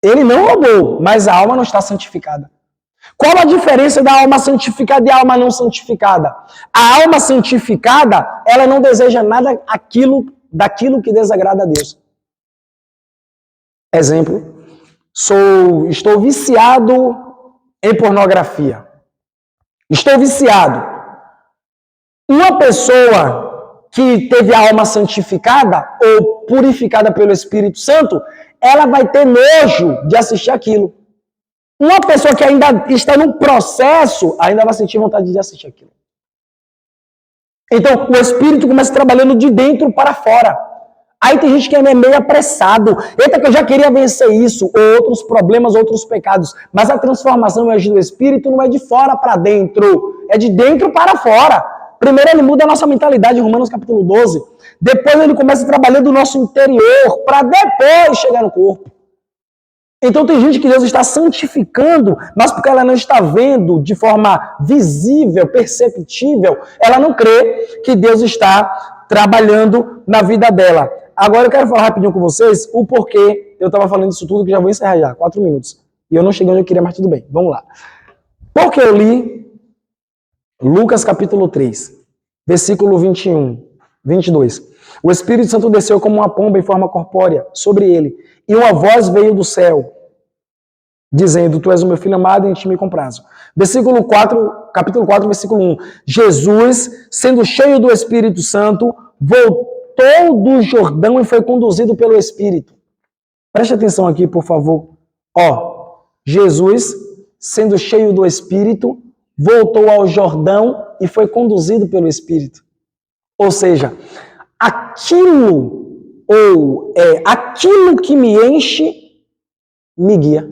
Ele não roubou, mas a alma não está santificada. Qual a diferença da alma santificada e a alma não santificada? A alma santificada, ela não deseja nada daquilo que desagrada a Deus. Exemplo, estou viciado em pornografia. Estou viciado. Uma pessoa que teve a alma santificada ou purificada pelo Espírito Santo, ela vai ter nojo de assistir aquilo. Uma pessoa que ainda está num processo, ainda vai sentir vontade de assistir aquilo. Então, o Espírito começa trabalhando de dentro para fora. Aí tem gente que é meio apressado. Eita, que eu já queria vencer isso, ou outros problemas, outros pecados. Mas a transformação do Espírito não é de fora para dentro, é de dentro para fora. Primeiro ele muda a nossa mentalidade, em Romanos capítulo 12. Depois ele começa a trabalhar do nosso interior, para depois chegar no corpo. Então tem gente que Deus está santificando, mas porque ela não está vendo de forma visível, perceptível, ela não crê que Deus está trabalhando na vida dela. Agora eu quero falar rapidinho com vocês o porquê eu estava falando isso tudo, que já vou encerrar já, 4 minutos. E eu não cheguei onde eu queria, mas tudo bem, vamos lá. Porque eu li Lucas capítulo 3, versículo 21, 22. O Espírito Santo desceu como uma pomba em forma corpórea sobre ele, e uma voz veio do céu, dizendo: Tu és o meu filho amado, e em ti me comprazo. Versículo 4, capítulo 4, versículo 1. Jesus, sendo cheio do Espírito Santo, voltou do Jordão e foi conduzido pelo Espírito. Preste atenção aqui, por favor. Jesus, sendo cheio do Espírito, voltou ao Jordão e foi conduzido pelo Espírito. Ou seja, aquilo que me enche, me guia.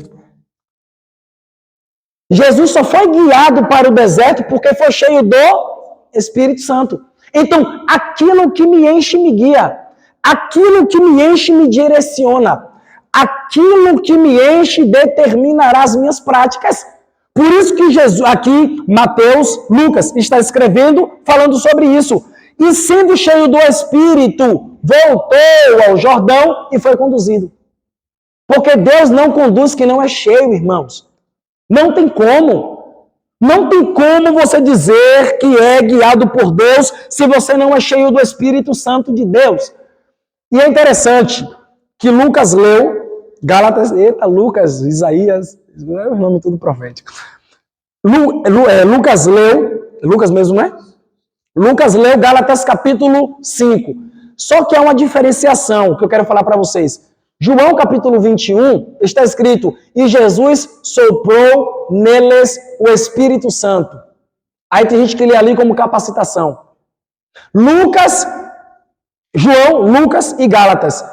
Jesus só foi guiado para o deserto porque foi cheio do Espírito Santo. Então, aquilo que me enche, me guia. Aquilo que me enche, me direciona. Aquilo que me enche determinará as minhas práticas. Por isso que Jesus, aqui, Mateus, Lucas, está escrevendo, falando sobre isso. E sendo cheio do Espírito, voltou ao Jordão e foi conduzido. Porque Deus não conduz quem não é cheio, irmãos. Não tem como. Não tem como você dizer que é guiado por Deus se você não é cheio do Espírito Santo de Deus. E é interessante que Lucas leu, Lucas, Isaías, é o nome tudo profético. Lucas leu, Lucas mesmo, né? Lucas leu Gálatas capítulo 5. Só que há uma diferenciação que eu quero falar para vocês. João capítulo 21 está escrito: e Jesus soprou neles o Espírito Santo. Aí tem gente que lê ali como capacitação. João, Lucas e Gálatas.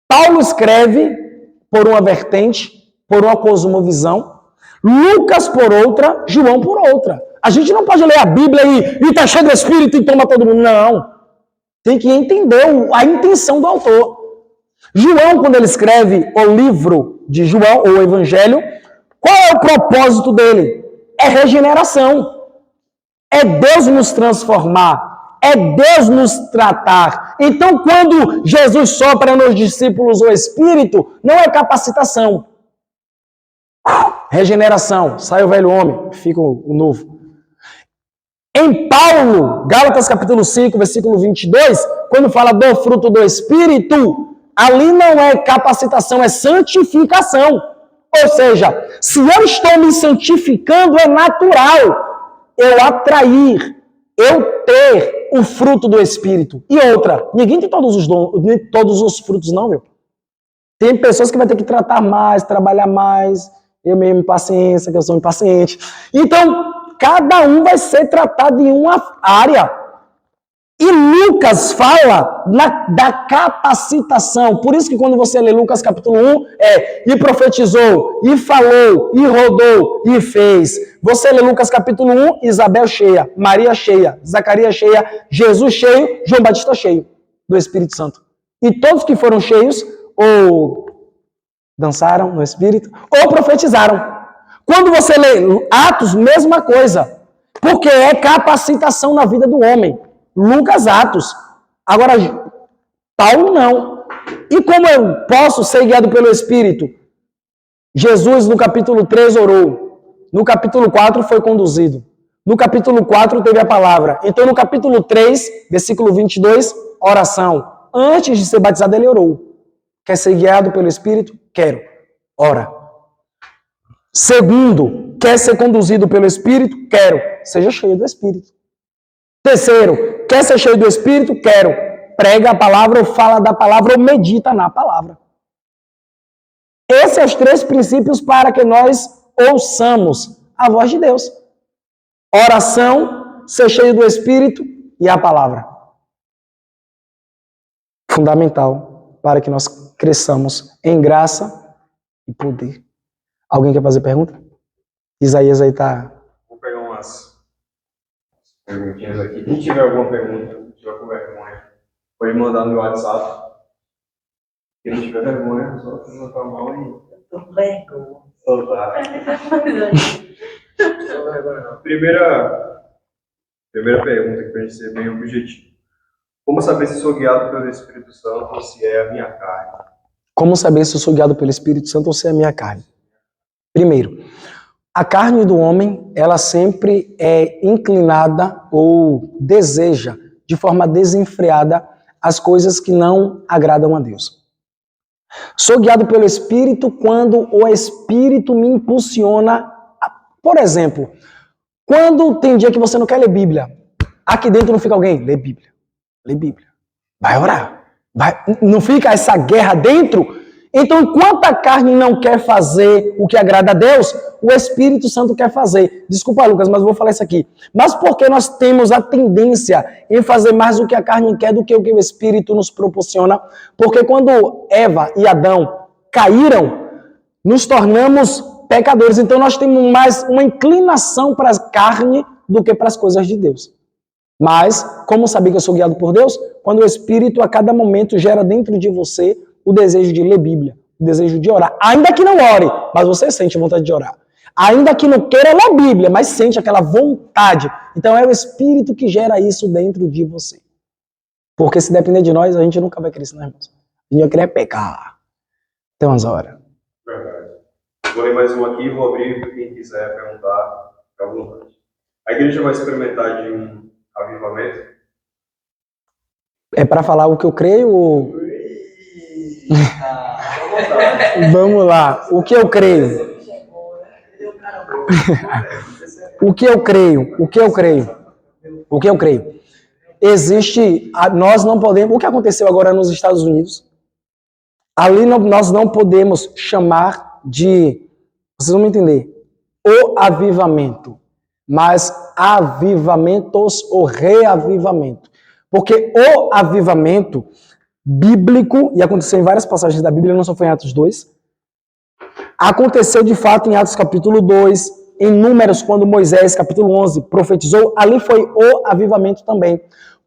Paulo escreve por uma vertente, por uma cosmovisão. Lucas por outra, João por outra. A gente não pode ler a Bíblia e tá cheio do Espírito e toma todo mundo. Não. Tem que entender a intenção do autor. João, quando ele escreve o livro de João, ou o Evangelho, qual é o propósito dele? É regeneração. É Deus nos transformar. É Deus nos tratar. Então, quando Jesus sopra nos discípulos o Espírito, não é capacitação. Regeneração. Sai o velho homem, fica o novo. Em Paulo, Gálatas capítulo 5, versículo 22, quando fala do fruto do Espírito, ali não é capacitação, é santificação. Ou seja, se eu estou me santificando, é natural eu atrair, eu ter o fruto do Espírito. E outra, ninguém tem todos os frutos não, meu. Tem pessoas que vai ter que tratar mais, trabalhar mais, eu mesmo impaciência, que eu sou impaciente. Então, cada um vai ser tratado em uma área. E Lucas fala da capacitação. Por isso que quando você lê Lucas capítulo 1, e profetizou, e falou, e rodou, e fez. Você lê Lucas capítulo 1, Isabel cheia, Maria cheia, Zacarias cheia, Jesus cheio, João Batista cheio do Espírito Santo. E todos que foram cheios, ou dançaram no Espírito, ou profetizaram. Quando você lê Atos, mesma coisa. Porque é capacitação na vida do homem. Lucas, Atos. Agora, Paulo não. E como eu posso ser guiado pelo Espírito? Jesus, no capítulo 3, orou. No capítulo 4, foi conduzido. No capítulo 4, teve a palavra. Então, no capítulo 3, versículo 22, oração. Antes de ser batizado, ele orou. Quer ser guiado pelo Espírito? Quero. Ora. Segundo, quer ser conduzido pelo Espírito? Quero. Seja cheio do Espírito. Terceiro, quer ser cheio do Espírito? Quero. Prega a palavra, ou fala da palavra, ou medita na palavra. Esses são os 3 princípios para que nós ouçamos a voz de Deus. Oração, ser cheio do Espírito e a palavra. Fundamental para que nós cresçamos em graça e poder. Alguém quer fazer pergunta? Isaías aí tá. Vou pegar umas perguntinhas aqui. Quem tiver alguma pergunta, se tiver com vergonha, pode mandar no meu WhatsApp. Quem não tiver vergonha, só levantar a mão e. Tô com vergonha. Soltar. Primeira pergunta aqui pra gente ser bem objetivo. Como saber se sou guiado pelo Espírito Santo ou se é a minha carne? Como saber se eu sou guiado pelo Espírito Santo ou se é a minha carne? Primeiro, a carne do homem, ela sempre é inclinada ou deseja, de forma desenfreada, as coisas que não agradam a Deus. Sou guiado pelo Espírito quando o Espírito me impulsiona. Por exemplo, quando tem dia que você não quer ler Bíblia, aqui dentro não fica alguém? Lê Bíblia. Lê Bíblia. Vai orar. Não fica essa guerra dentro? Então, enquanto a carne não quer fazer o que agrada a Deus, o Espírito Santo quer fazer. Desculpa, Lucas, mas eu vou falar isso aqui. Mas por que nós temos a tendência em fazer mais o que a carne quer do que o que o Espírito nos proporciona? Porque quando Eva e Adão caíram, nos tornamos pecadores. Então, nós temos mais uma inclinação para a carne do que para as coisas de Deus. Mas, como saber que eu sou guiado por Deus? Quando o Espírito, a cada momento, gera dentro de você o desejo de ler Bíblia, o desejo de orar. Ainda que não ore, mas você sente a vontade de orar. Ainda que não queira ler Bíblia, mas sente aquela vontade. Então é o Espírito que gera isso dentro de você. Porque se depender de nós, a gente nunca vai crescer, né, irmãos? A gente vai querer pecar. Tem umas horas. Verdade. Vou ler mais um aqui e vou abrir para quem quiser perguntar, fica à vontade. A igreja vai experimentar de um avivamento? É para falar o que eu creio ou... Vamos lá. O que eu creio? O que eu creio? O que eu creio? O que eu creio? Existe... Nós não podemos... O que aconteceu agora nos Estados Unidos? Ali nós não podemos chamar de... Vocês vão me entender. O avivamento. Mas avivamentos ou reavivamento. Porque o avivamento bíblico, e aconteceu em várias passagens da Bíblia, não só foi em Atos 2, aconteceu de fato em Atos capítulo 2, em Números, quando Moisés, capítulo 11, profetizou, ali foi o avivamento também.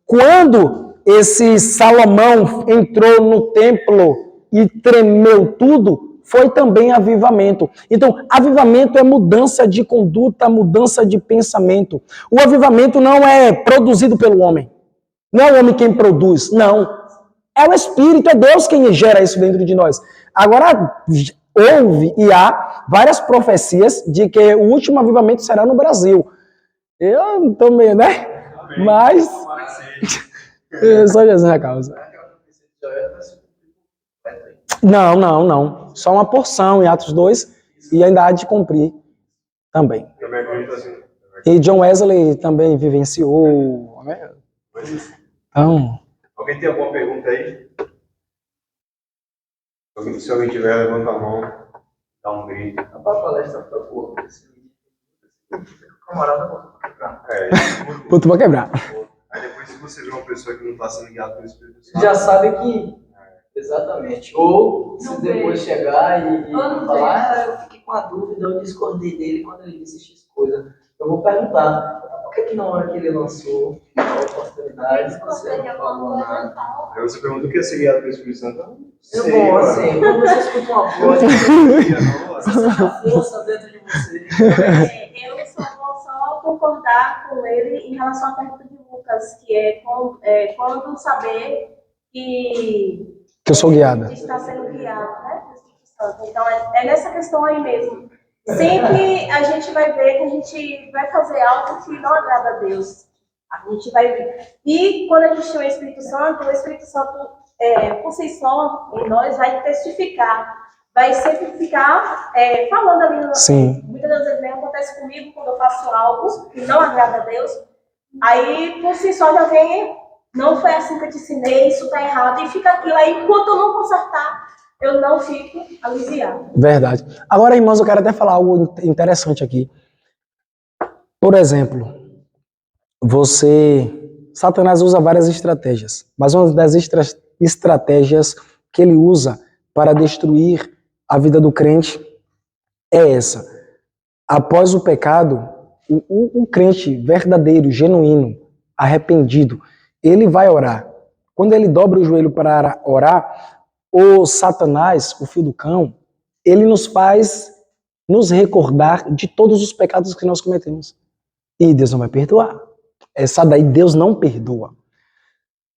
Quando esse Salomão entrou no templo e tremeu tudo, foi também avivamento. Então, avivamento é mudança de conduta, mudança de pensamento. O avivamento não é produzido pelo homem. Não é o homem quem produz, não. É o Espírito, é Deus quem gera isso dentro de nós. Agora, houve e há várias profecias de que o último avivamento será no Brasil. Eu não estou meio, né? Mas... Só Jesus na causa. Não. Só uma porção em Atos 2 e ainda há de cumprir também. E John Wesley também vivenciou. Então... Alguém tem alguma pergunta aí? Se alguém tiver, levanta a mão, dá um grito. A palestra foi boa. Camarada, Puto pra quebrar. Aí depois, se você vê uma pessoa que não está sendo guiada pelo Espírito Santo, Já sabe que... Exatamente. Ou se depois chegar e Ou não falar, eu fiquei com a dúvida, eu discordei dele quando ele disse X. coisas. Eu vou perguntar, por que na hora que ele lançou a oportunidade, você não falou nada? Aí você pergunta o que é ser guiado pelo Espírito Santo? Eu bom, assim, quando você escuta uma voz, você sente a força dentro de você. Eu só vou só concordar com ele em relação à pergunta de Lucas, que quando saber que eu sou guiada. está sendo guiado, né? pelo Espírito Santo. Então, é nessa questão aí mesmo. Sempre a gente vai ver que a gente vai fazer algo que não agrada a Deus. A gente vai ver. E quando a gente tem o Espírito Santo por si só, em nós, vai testificar. Vai sempre ficar falando ali. Sim. Muitas das vezes mesmo acontece comigo quando eu faço algo que não agrada a Deus. Aí, por si só, já vem, não foi assim que eu te ensinei, isso tá errado. E fica aquilo aí, enquanto eu não consertar, eu não fico aliviado. Verdade. Agora, irmãos, eu quero até falar algo interessante aqui. Por exemplo, Satanás usa várias estratégias, mas uma das estratégias que ele usa para destruir a vida do crente é essa. Após o pecado, um crente verdadeiro, genuíno, arrependido, ele vai orar. Quando ele dobra o joelho para orar, o Satanás, o filho do cão, ele nos faz nos recordar de todos os pecados que nós cometemos. E Deus não vai perdoar. Essa daí Deus não perdoa.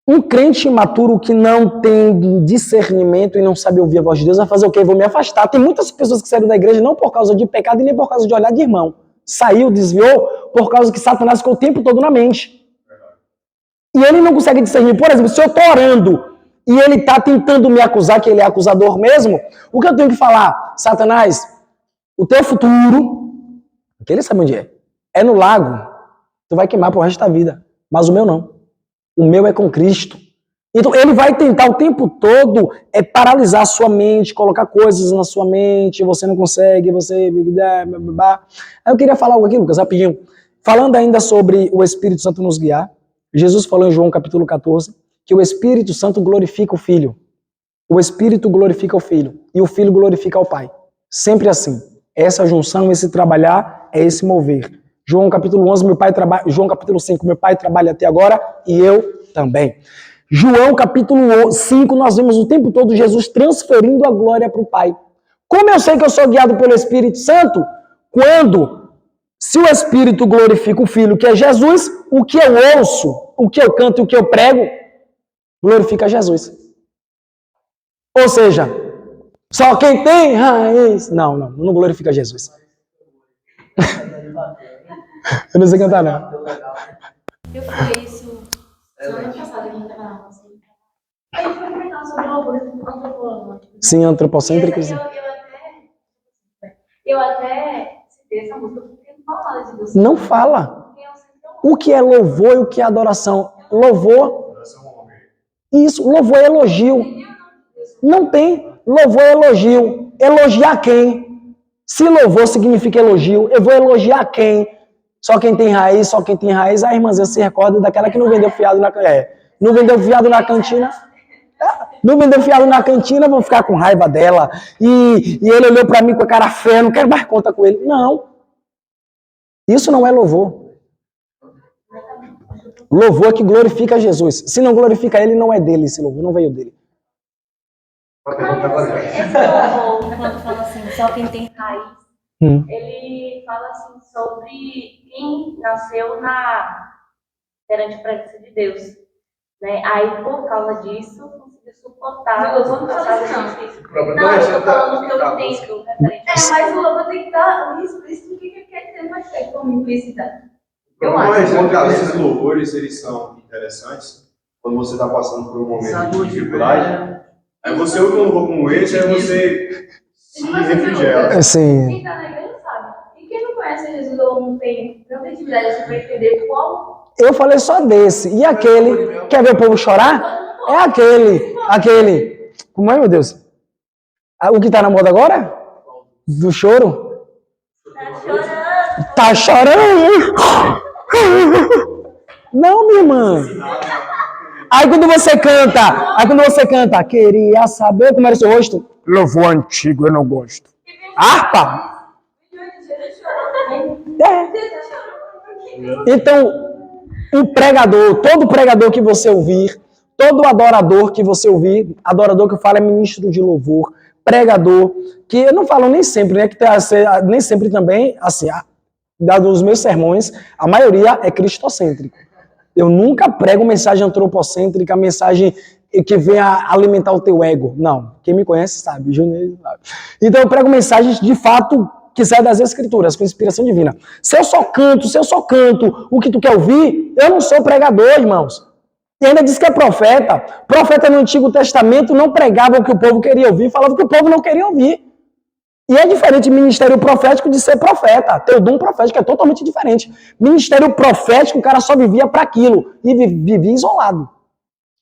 Um crente imaturo que não tem discernimento e não sabe ouvir a voz de Deus vai fazer o quê? Vou me afastar. Tem muitas pessoas que saíram da igreja não por causa de pecado e nem por causa de olhar de irmão. Saiu, desviou, por causa que Satanás ficou o tempo todo na mente. E ele não consegue discernir. Por exemplo, se eu estou orando e ele está tentando me acusar, que ele é acusador mesmo, o que eu tenho que falar? Satanás, o teu futuro, que ele sabe onde é no lago. Tu vai queimar pro resto da vida. Mas o meu não. O meu é com Cristo. Então ele vai tentar o tempo todo paralisar a sua mente, colocar coisas na sua mente, você não consegue, você... Aí eu queria falar algo aqui, Lucas, rapidinho. Falando ainda sobre o Espírito Santo nos guiar, Jesus falou em João capítulo 14, que o Espírito Santo glorifica o Filho. O Espírito glorifica o Filho e o Filho glorifica o Pai. Sempre assim. Essa junção, esse trabalhar, é esse mover. João capítulo 11, João capítulo 5, meu pai trabalha até agora e eu também. João capítulo 5, nós vemos o tempo todo Jesus transferindo a glória para o Pai. Como eu sei que eu sou guiado pelo Espírito Santo? Se o Espírito glorifica o Filho, que é Jesus, o que eu ouço, o que eu canto e o que eu prego, glorifica Jesus. Ou seja, só quem tem raiz... Não glorifica Jesus. Eu não sei cantar, não. Eu falei isso semana passada aqui no canal. Aí foi comentar sobre o antropológico. Sim, antropocêntrico. Eu até citei essa música porque não fala nada de Deus. Não fala. O que é louvor e o que é adoração? Louvor. Isso, louvor é elogio. Não tem. Louvor é elogio. Elogiar quem? Se louvor significa elogio, eu vou elogiar quem? Só quem tem raiz, só quem tem raiz. A irmãzinha se recorda daquela que não vendeu fiado na não vendeu fiado na cantina. Não vendeu fiado na cantina, vou ficar com raiva dela. E ele olhou para mim com a cara feia, não quero mais conta com ele. Não. Isso não é louvor. Louvor é que glorifica Jesus. Se não glorifica ele, não é dele esse louvor, não veio dele. Esse louvor, quando fala assim, só quem tem raiz, ele fala assim sobre quem nasceu perante a presença de Deus. Né? Aí, por causa disso, conseguiu suportar. Não, vamos falar assim, não, eu tô falando que eu entendo. Mas o louvor tem que estar explícito. O que quer dizer mais como implicidade? Eu Mas acho. esses louvores, eles são interessantes quando você está passando por um momento de dificuldade. Aí você ouve um louvor como esse, aí você se refrigera. Sim. Quem está na igreja sabe. E quem não conhece Jesus ou não tem tanta intimidade assim para entender como... Eu falei só desse. E aquele, quer ver o povo chorar? É aquele. Como é, meu Deus? O que tá na moda agora? Do choro? Tá chorando. Não, minha irmã. Aí quando você canta, queria saber como era o seu rosto. Louvor antigo, eu não gosto. Harpa. Então, o pregador, todo pregador que você ouvir, todo adorador que você ouvir, adorador que eu falo é ministro de louvor, pregador, que eu não falo nem sempre, né? Que nem sempre também, assim, dos meus sermões, a maioria é cristocêntrico. Eu nunca prego mensagem antropocêntrica, mensagem que venha alimentar o teu ego. Não. Quem me conhece sabe, Júnior sabe. Então eu prego mensagens de fato que saem das Escrituras, com inspiração divina. Se eu só canto o que tu quer ouvir, eu não sou pregador, irmãos. E ainda diz que é profeta. Profeta no Antigo Testamento não pregava o que o povo queria ouvir, falava o que o povo não queria ouvir. E é diferente ministério profético de ser profeta. Teu dom profético é totalmente diferente. Ministério profético, o cara só vivia para aquilo. E vivia isolado.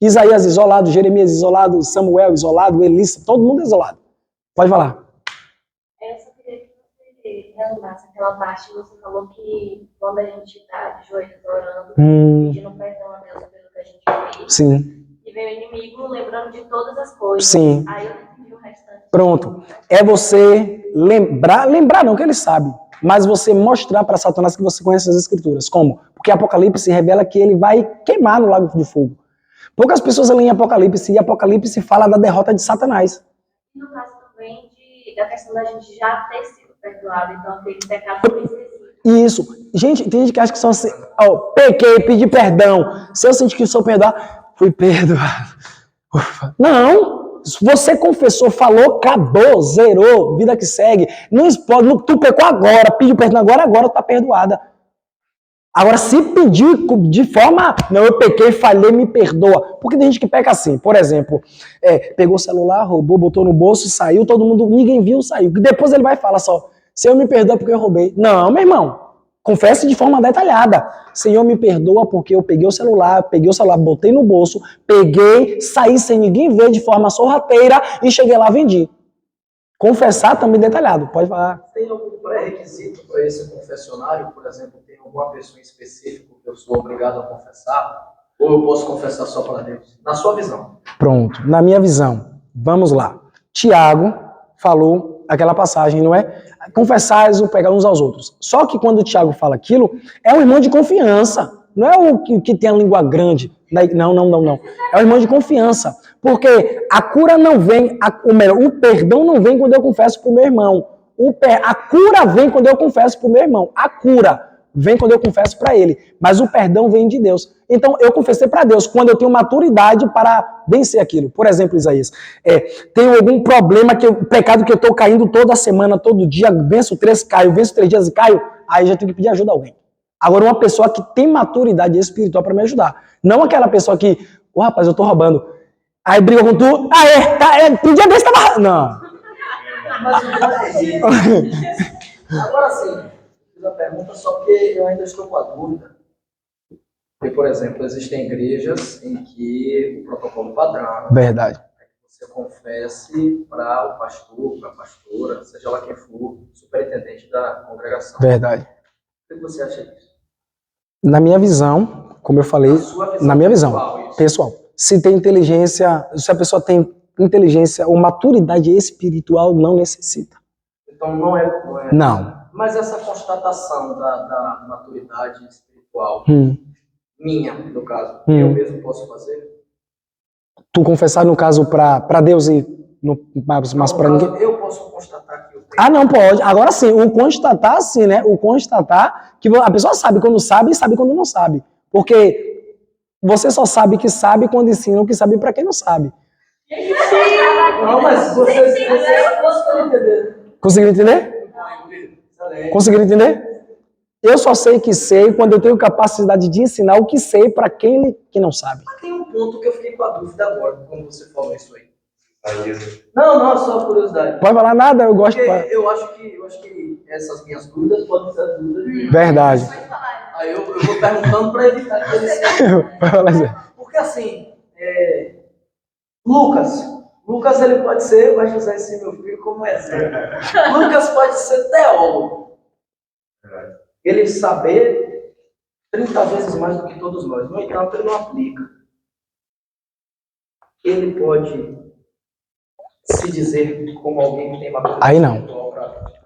Isaías isolado, Jeremias isolado, Samuel isolado, Elissa, todo mundo isolado. Pode falar. Eu só queria que você relembrasse aquela parte que você falou que quando a gente está de joelhos orando, pedindo perdão a Deus pelo que a gente fez. Sim. E vem o inimigo lembrando de todas as coisas. Sim. Aí eu entendi o restante. Pronto. É você lembrar não que ele sabe, mas você mostrar para Satanás que você conhece as Escrituras. Como? Porque Apocalipse revela que ele vai queimar no lago de fogo. Poucas pessoas leem Apocalipse e Apocalipse fala da derrota de Satanás. E no caso também da questão da gente já ter sido perdoado, então aquele pecado foi esquecido. Isso. Gente, tem gente que acha que só assim, pequei, pedi perdão. Se eu sentir que sou perdoado, fui perdoado. Ufa. Não. Você confessou, falou, acabou, zerou, vida que segue. Não explode, tu pecou agora, pediu perdão agora tu tá perdoada. Agora, se pediu de forma, não, eu pequei, falhei, me perdoa. Porque tem gente que peca assim, por exemplo, pegou o celular, roubou, botou no bolso, saiu, todo mundo, ninguém viu, saiu. Depois ele vai falar só, Senhor, me perdoa porque eu roubei. Não, meu irmão, confesse de forma detalhada. Senhor, me perdoa porque eu peguei o celular, botei no bolso, peguei, saí sem ninguém ver de forma sorrateira e cheguei lá, vendi. Confessar também detalhado, pode falar. Tem algum pré-requisito para esse confessionário? Por exemplo, tem alguma pessoa em específico que eu sou obrigado a confessar? Ou eu posso confessar só para Deus? Na sua visão. Pronto, na minha visão. Vamos lá. Tiago falou aquela passagem, não é? Confessais ou pegar uns aos outros. Só que quando o Tiago fala aquilo, é um irmão de confiança. Não é o que tem a língua grande. Não. É um irmão de confiança. Porque a cura não vem, o perdão não vem quando eu confesso para o meu irmão. A cura vem quando eu confesso para o meu irmão. A cura vem quando eu confesso para ele. Mas o perdão vem de Deus. Então eu confessei para Deus quando eu tenho maturidade para vencer aquilo. Por exemplo, Isaías, tenho algum problema, pecado que eu estou caindo toda semana, todo dia, venço 3, caio, venço 3 dias e caio, aí já tenho que pedir ajuda a alguém. Agora, uma pessoa que tem maturidade espiritual para me ajudar. Não aquela pessoa que, rapaz, eu tô roubando. Aí briga com tu, um dia desse tava... Não. Agora sim, fiz a pergunta só porque eu ainda estou com a dúvida. Porque, por exemplo, existem igrejas em que o protocolo padrão Verdade. é que você confesse para o pastor, para a pastora, seja lá quem for, superintendente da congregação. Verdade. O que você acha disso? Na minha visão, como eu falei, na minha visão pessoal, se tem inteligência, se a pessoa tem inteligência ou maturidade espiritual, não necessita. Então não é. Não. Mas essa constatação da maturidade espiritual, minha, no caso, eu mesmo posso fazer? Tu confessar, no caso, para Deus e mas para ninguém? Eu posso constatar que eu tenho. Não pode. Agora sim, o constatar, sim, né? O constatar que a pessoa sabe quando sabe e sabe quando não sabe. Porque você só sabe que sabe quando ensina o que sabe para quem não sabe. Não, mas você conseguiu entender. Conseguiram entender? Conseguiram entender? Eu só sei que sei quando eu tenho capacidade de ensinar o que sei para quem que não sabe. Mas tem um ponto que eu fiquei com a dúvida agora, quando você falou isso aí. Não, só curiosidade. Pode falar nada, eu gosto. Eu acho que essas minhas dúvidas podem ser dúvidas de... Verdade. Aí eu vou perguntando para evitar que eles... Porque assim, Lucas ele pode ser, vai usar esse meu filho como exemplo. Lucas pode ser teólogo. Ele saber 30 vezes mais do que todos nós. No entanto, ele não aplica. Ele pode se dizer como alguém que tem maturidade aí não. espiritual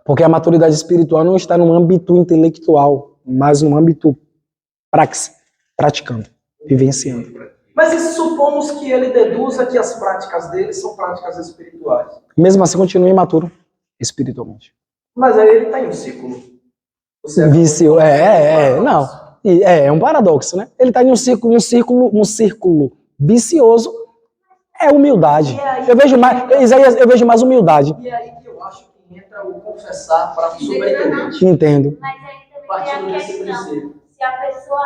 Porque a maturidade espiritual não está no âmbito intelectual, mas no âmbito praticando, vivenciando. Mas e se supomos que ele deduza que as práticas dele são práticas espirituais? Mesmo assim, continua imaturo espiritualmente. Mas aí ele está em um ciclo. Vício, não. É um paradoxo, né? Ele está em um círculo vicioso. É humildade. Eu vejo mais, Isaías, eu vejo mais humildade. E aí que eu acho que entra o confessar para o superintendente. Entendo. Mas aí também Partindo tem a desse questão, princípio. se a pessoa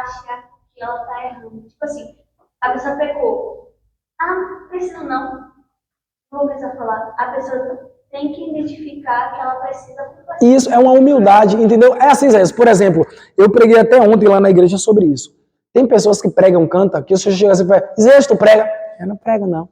acha que ela tá errando. Tipo assim, a pessoa pecou. Ah, não precisa não. Não vou precisar falar. A pessoa tem que identificar que ela precisa. Isso é uma humildade, entendeu? É assim, Isaías. Por exemplo, eu preguei até ontem lá na igreja sobre isso. Tem pessoas que pregam, cantam, que o senhor chega assim e fala, Isaías, tu prega? Eu não prego, não.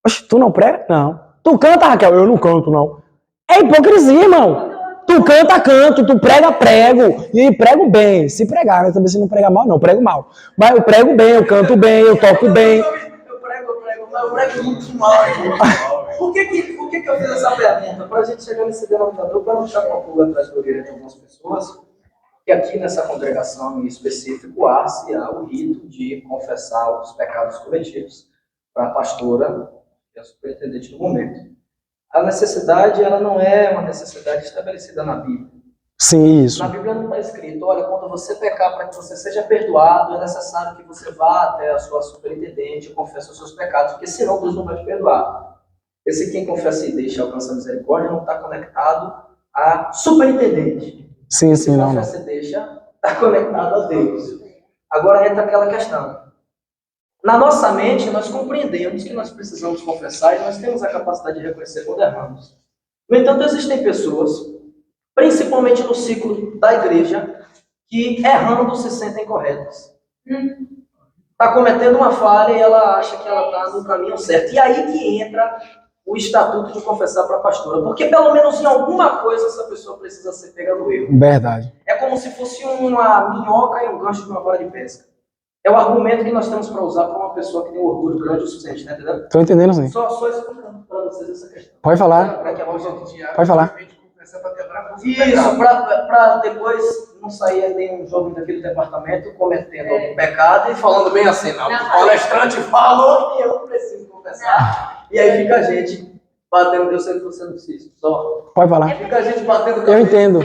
Oxe, tu não prega? Não. Tu canta, Raquel? Eu não canto, não. É hipocrisia, irmão. Tu canta, canto. Tu prega, prego. E prego bem. Se pregar, né? Também se não pregar mal, não. Eu prego mal. Mas eu prego bem, eu canto bem, eu toco bem. Eu prego muito mal. Por que eu fiz essa pergunta? Para a gente chegar nesse denominador, para não ficar com a pulga atrás da orelha de algumas pessoas, que aqui nessa congregação em específico há-se o rito de confessar os pecados cometidos para a pastora e a superintendente do momento. A necessidade, ela não é uma necessidade estabelecida na Bíblia. Sim, isso. Na Bíblia não está escrito, olha, quando você pecar para que você seja perdoado, é necessário que você vá até a sua superintendente e confesse os seus pecados, porque senão Deus não vai te perdoar. Esse quem confessa e deixa alcançar misericórdia não está conectado a superintendente. Sim, Quem não. confessa e deixa está conectado a Deus. Agora entra aquela questão. Na nossa mente, nós compreendemos que nós precisamos confessar e nós temos a capacidade de reconhecer quando erramos. No entanto, existem pessoas, principalmente no ciclo da igreja, que errando se sentem corretas. Está cometendo uma falha e ela acha que ela está no caminho certo. E aí que entra o estatuto de confessar para a pastora. Porque pelo menos em alguma coisa essa pessoa precisa ser pega no erro. Verdade. É como se fosse uma minhoca e um gancho de uma vara de pesca. É o argumento que nós temos para usar para uma pessoa que tem um orgulho grande o suficiente, tá entendendo? Tô entendendo, sim. Só explicando para vocês essa questão. Pode falar. Para que a voz Pode falar. Isso, para depois não sair nenhum jovem daquele departamento cometendo algum pecado e falando bem assim, não, o palestrante falou que eu não preciso confessar. E aí fica a gente batendo, eu sei que você não precisa, só. Pode falar. Fica a gente batendo Eu entendo.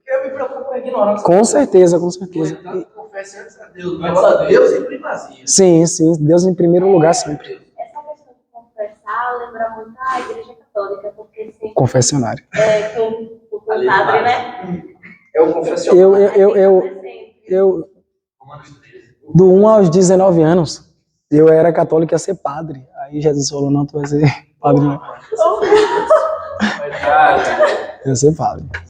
Eu me preocupo com a ignorância. Com certeza, com certeza. Confesse antes a Deus, mas a Deus em primazia. Sim, sim. Deus em primeiro lugar sempre. Essa questão de confessar lembra muito a Igreja Católica, porque sempre Confessionário. tem o padre, né? É o confessionário. Eu, do 1 aos 19 anos, eu era católico e ia ser padre. Aí Jesus falou, não, tu vai ser padre não. Eu ia ser padre.